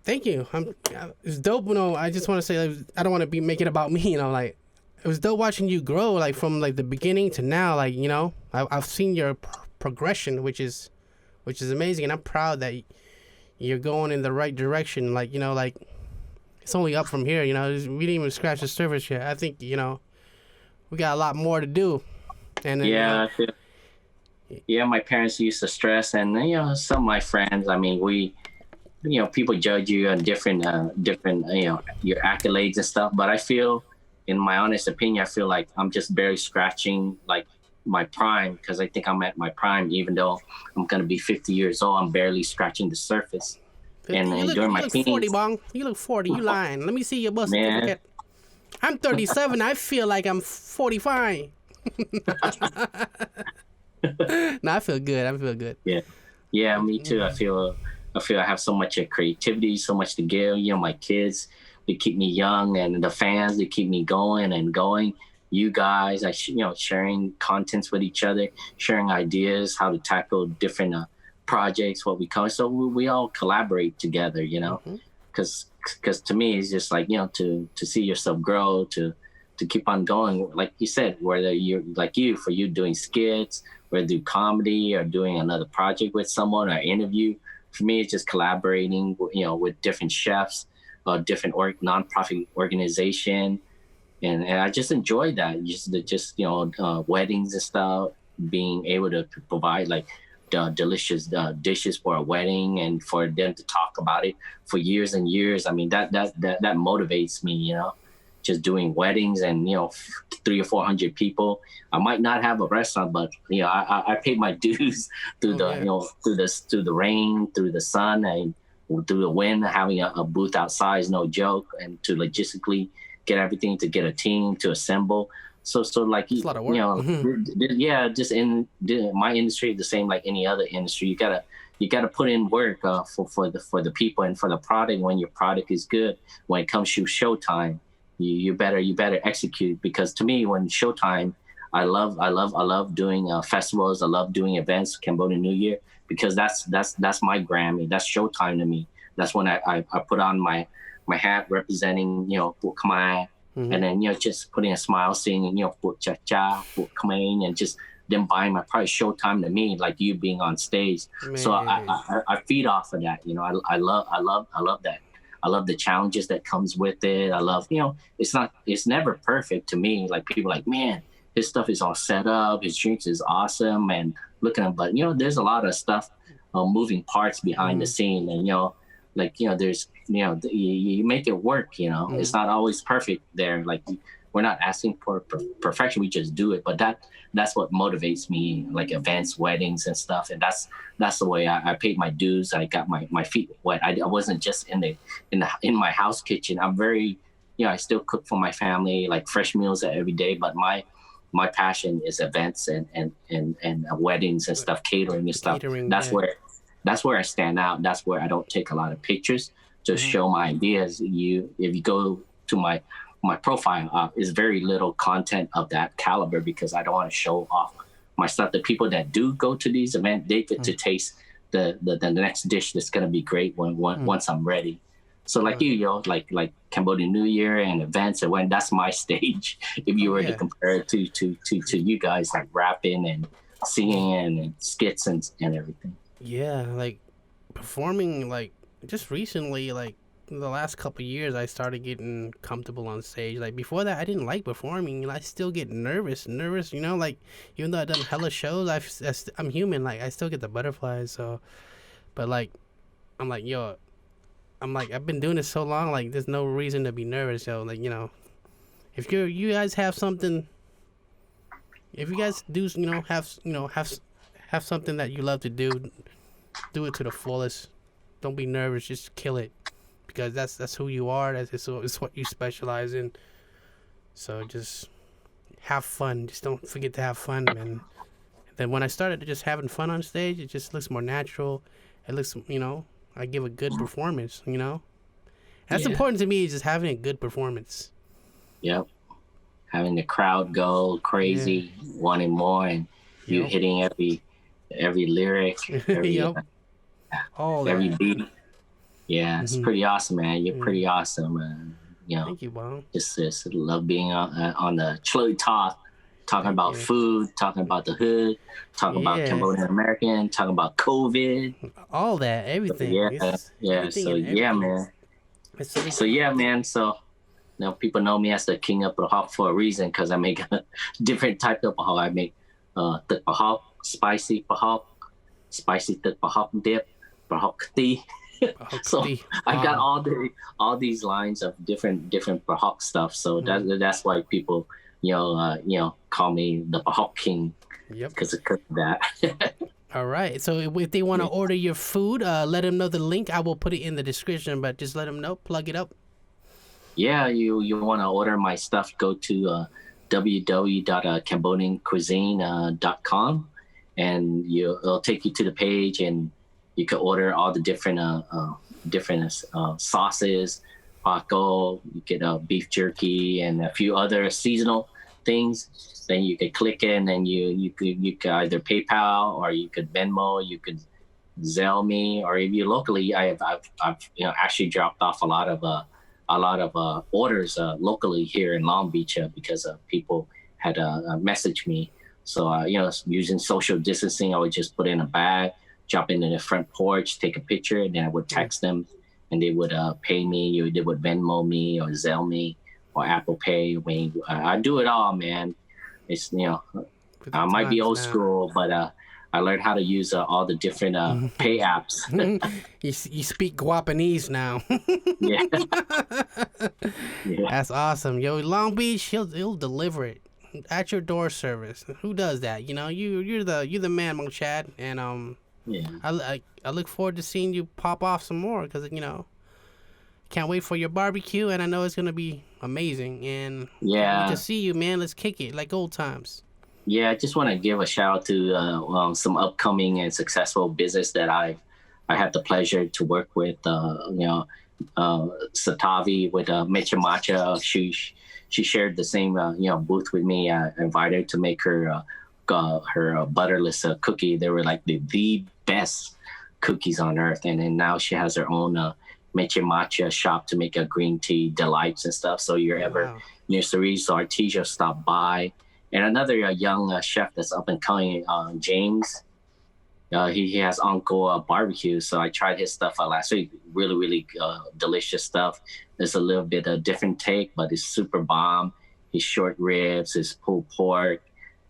Thank you. It's dope. I just want to say, like, I don't want to make it about me, like it was dope watching you grow, like from like the beginning to now, like I've seen your progression, which is amazing, and I'm proud that. You're going in the right direction, like like it's only up from here. We didn't even scratch the surface yet. I think we got a lot more to do. And then, my parents used to stress, and some of my friends. I mean, we, people judge you on different your accolades and stuff. But I feel, in my honest opinion, I feel like I'm just barely scratching like my prime, because I think I'm at my prime, even though I'm gonna be 50 years old. I'm barely scratching the surface. And during my teens, 40, Bong. You look 40. You lying? Let me see your birth certificate. I'm 37. I feel like I'm 45. No, I feel good. Yeah, me too. I feel I have so much creativity, so much to give. My kids, they keep me young, and the fans, they keep me going and going. You guys, sharing contents with each other, sharing ideas, how to tackle different projects, what we call it. So we all collaborate together, because to me, it's just like, to see yourself grow, to keep on going. Like you said, whether you're like for you doing skits, whether do comedy or doing another project with someone or interview. For me, it's just collaborating, with different chefs, different nonprofit organization. And I just enjoyed that. Just weddings and stuff, being able to provide like delicious dishes for a wedding and for them to talk about it for years and years. I mean, that motivates me, just doing weddings and, 300 or 400 people. I might not have a restaurant, but, I paid my dues through through the rain, through the sun, and through the wind. Having a booth outside is no joke, and to logistically get everything, to get a team to assemble. So like, it's a lot of work. Just in my industry, the same like any other industry, you gotta put in work for the people and for the product. When your product is good, when it comes to showtime, you better execute. Because to me, when showtime, I love doing festivals. I love doing events, Cambodian New Year, because that's my Grammy. That's showtime to me. That's when I put on my hat representing, Khmer and then just putting a smile, singing Put Cha Cha, Put Khmer, and just them buying my price, showtime to me, like you being on stage. Man. So I feed off of that. I love that. I love the challenges that comes with it. I love, it's never perfect to me. Like people like, man, his stuff is all set up. His drinks is awesome. And look at him. But, there's a lot of stuff, moving parts behind the scene. And, there's, you make it work, It's not always perfect there. Like we're not asking for perfection. We just do it. But that's what motivates me, like events, weddings and stuff. And that's the way I paid my dues. I got my feet wet. I wasn't just in my house kitchen. I'm very, I still cook for my family, like fresh meals every day. But my passion is events and weddings and stuff, catering and stuff. That's where I stand out. That's where I don't take a lot of pictures to show my ideas. If you go to my profile, is very little content of that caliber because I don't want to show off my stuff. The people that do go to these events, they get to taste the next dish that's gonna be great once I'm ready. So like like Cambodian New Year and events, and when that's my stage. If you were to compare it to you guys, like rapping and singing and skits and everything. Yeah, like performing, like just recently, like the last couple of years, I started getting comfortable on stage. Like before that, I didn't like performing. I still get nervous. Like even though I've done hella shows, I'm human. Like I still get the butterflies. So, but like, I'm like, I've been doing this so long. Like there's no reason to be nervous. So like, if you guys have something, if you guys do, have something that you love to do it to the fullest. Don't be nervous. Just kill it. Because that's who you are. It's what you specialize in. So just have fun. Just don't forget to have fun, man. And then when I started just having fun on stage, it just looks more natural. It looks, I give a good performance, That's important to me, is just having a good performance. Yep. Having the crowd go crazy, wanting more, and you hitting every lyric, every beat. Yeah, it's pretty awesome, man. You're pretty awesome. Thank you, Bob. Just love being on the Chluy Talk, talking about food, talking about the hood, talking about Cambodian American, talking about COVID. All that, everything. Man. So yeah, man. So now people know me as the king of Prahok for a reason, because I make a different type of Prahok. I make Prahok, spicy Prahok, spicy Prahok dip, Prahok tea. So I got all these lines of different Prahok stuff. So that's why people call me the Prahok King. Yep. Because of that. All right. So if they want to order your food, let them know the link. I will put it in the description, but just let them know. Plug it up. Yeah, you want to order my stuff, go to www.cambodiancuisine.com, and it'll take you to the page, and you can order all the different sauces, Tvako, you get beef jerky and a few other seasonal things. Then you could click in, and you could either PayPal, or you could Venmo, you could Zelle me, or if you locally, I've actually dropped off a lot of orders locally here in Long Beach because people had messaged me. So using social distancing, I would just put in a bag, jump into the front porch, take a picture, and then I would text them, and they would pay me, or they would Venmo me, or Zelle me, or Apple Pay. I do it all, man. It's I might be old school, but I learned how to use all the different pay apps. You speak Guapanese now. Yeah. That's awesome, yo. Long Beach, he'll deliver it at your door service. Who does that? You're the man, Mo Chad, and I look forward to seeing you pop off some more, because can't wait for your barbecue, and I know it's gonna be amazing. And can't wait to see you, man. Let's kick it like old times. Yeah, I just want to give a shout out to some upcoming and successful business that I had the pleasure to work with. Satavi with Mecha Matcha. She shared the same booth with me. I invited her to make her butterless cookie. They were like the best cookies on earth. And then now she has her own Meche Matcha shop to make a green tea delights and stuff. So you're ever near Cerise or Artesia, stop by. And another young chef that's up and coming, James. He has Uncle Barbecue, so I tried his stuff last week. Really, really delicious stuff. There's a little bit of different take, but it's super bomb. His short ribs, his pulled pork,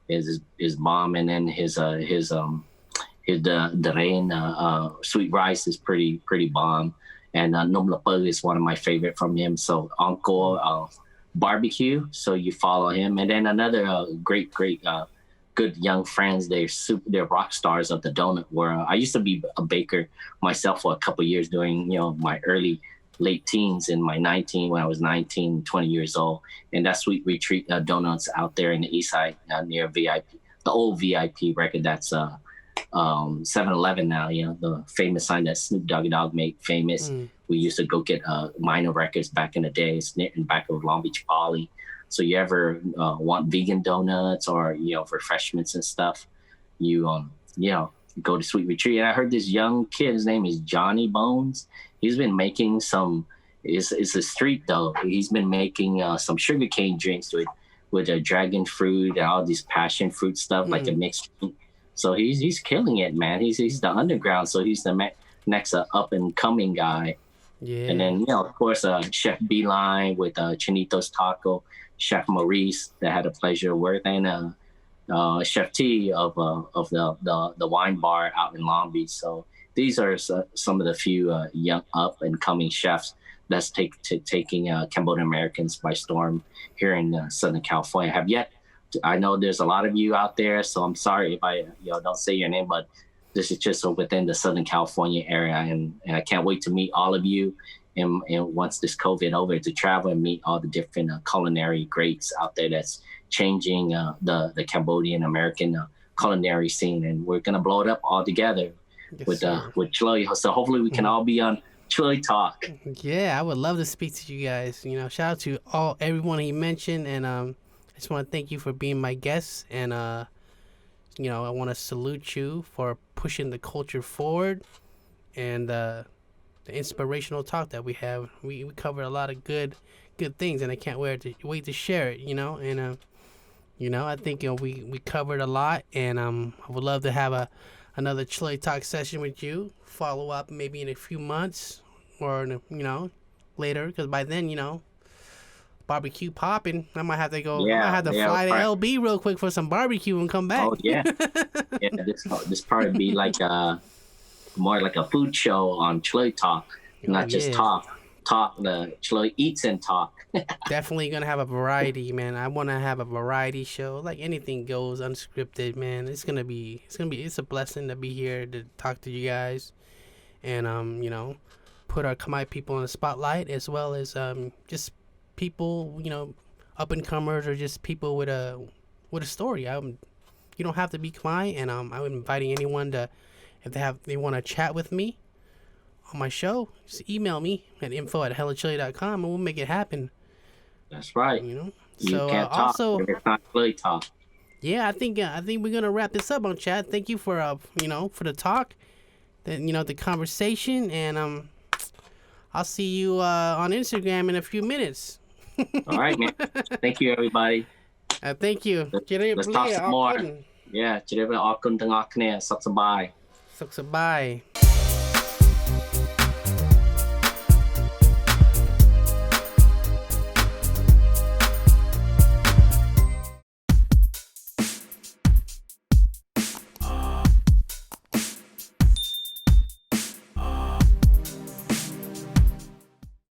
his bomb, and then his rain sweet rice is pretty bomb. And Nom Lapug is one of my favorite from him. So Uncle Barbecue, so you follow him. And then another great good young friends. They're rock stars of the donut world. I used to be a baker myself for a couple of years during my late teens in my when I was 19, 20 years old. And that's Sweet Retreat Donuts out there in the east side near VIP, the old VIP record that's 7-Eleven now, the famous sign that Snoop Dogg made famous. We used to go get minor records back in the days in back of Long Beach Poly. So you ever want vegan donuts or refreshments and stuff, you go to Sweet Retreat. And I heard this young kid, his name is Johnny Bones. He's been making it's a street though. He's been making some sugarcane drinks with a dragon fruit and all these passion fruit stuff, like a mixed. So he's killing it, man. He's the underground. So he's the next up and coming guy. Yeah. And then of course Chef Beeline with Chinito's Taco, Chef Maurice that had the pleasure of work, and Chef T of the wine bar out in Long Beach. So these are some of the few young up and coming chefs that's taking Cambodian Americans by storm here in Southern California. I know there's a lot of you out there, so I'm sorry if I don't say your name, but this is just within the Southern California area, and I can't wait to meet all of you. And once this COVID over, to travel and meet all the different culinary greats out there that's changing the Cambodian American culinary scene, and we're gonna blow it up all together with Chluy. So hopefully we can all be on Chluy Talk. Yeah, I would love to speak to you guys. Shout out to everyone he mentioned, and I just want to thank you for being my guest, and I want to salute you for pushing the culture forward and the inspirational talk that we have. We covered a lot of good things, and I can't wait to share it. And I think we covered a lot, and I would love to have another Chluy Talk session with you. Follow up maybe in a few months or later, because by then barbecue popping. I might have to go. I might have to fly to LB real quick for some barbecue and come back. Oh yeah, this probably be like more like a food show on Chluy Talk, not just talk. The Chluy eats and talk. Definitely gonna have a variety, man. I want to have a variety show, like anything goes, unscripted, man. It's a blessing to be here to talk to you guys, and put our Khmer people in the spotlight, as well as just people, up and comers, or just people with a story. You don't have to be Khmer, and I'm inviting anyone to, if they want to chat with me on my show, just email me at info@hellachili.com, and we'll make it happen. That's right. So you can't talk also, if it's not Chluy Talk. Yeah, I think we're gonna wrap this up on Chad. Thank you for for the talk, the conversation, and I'll see you on Instagram in a few minutes. All right, man. Thank you, everybody. Thank you. Let's talk some more. Yeah, ជម្រាបលាអរគុណទាំងអស់គ្នាសុខសប្បាយ សុខសប្បាយ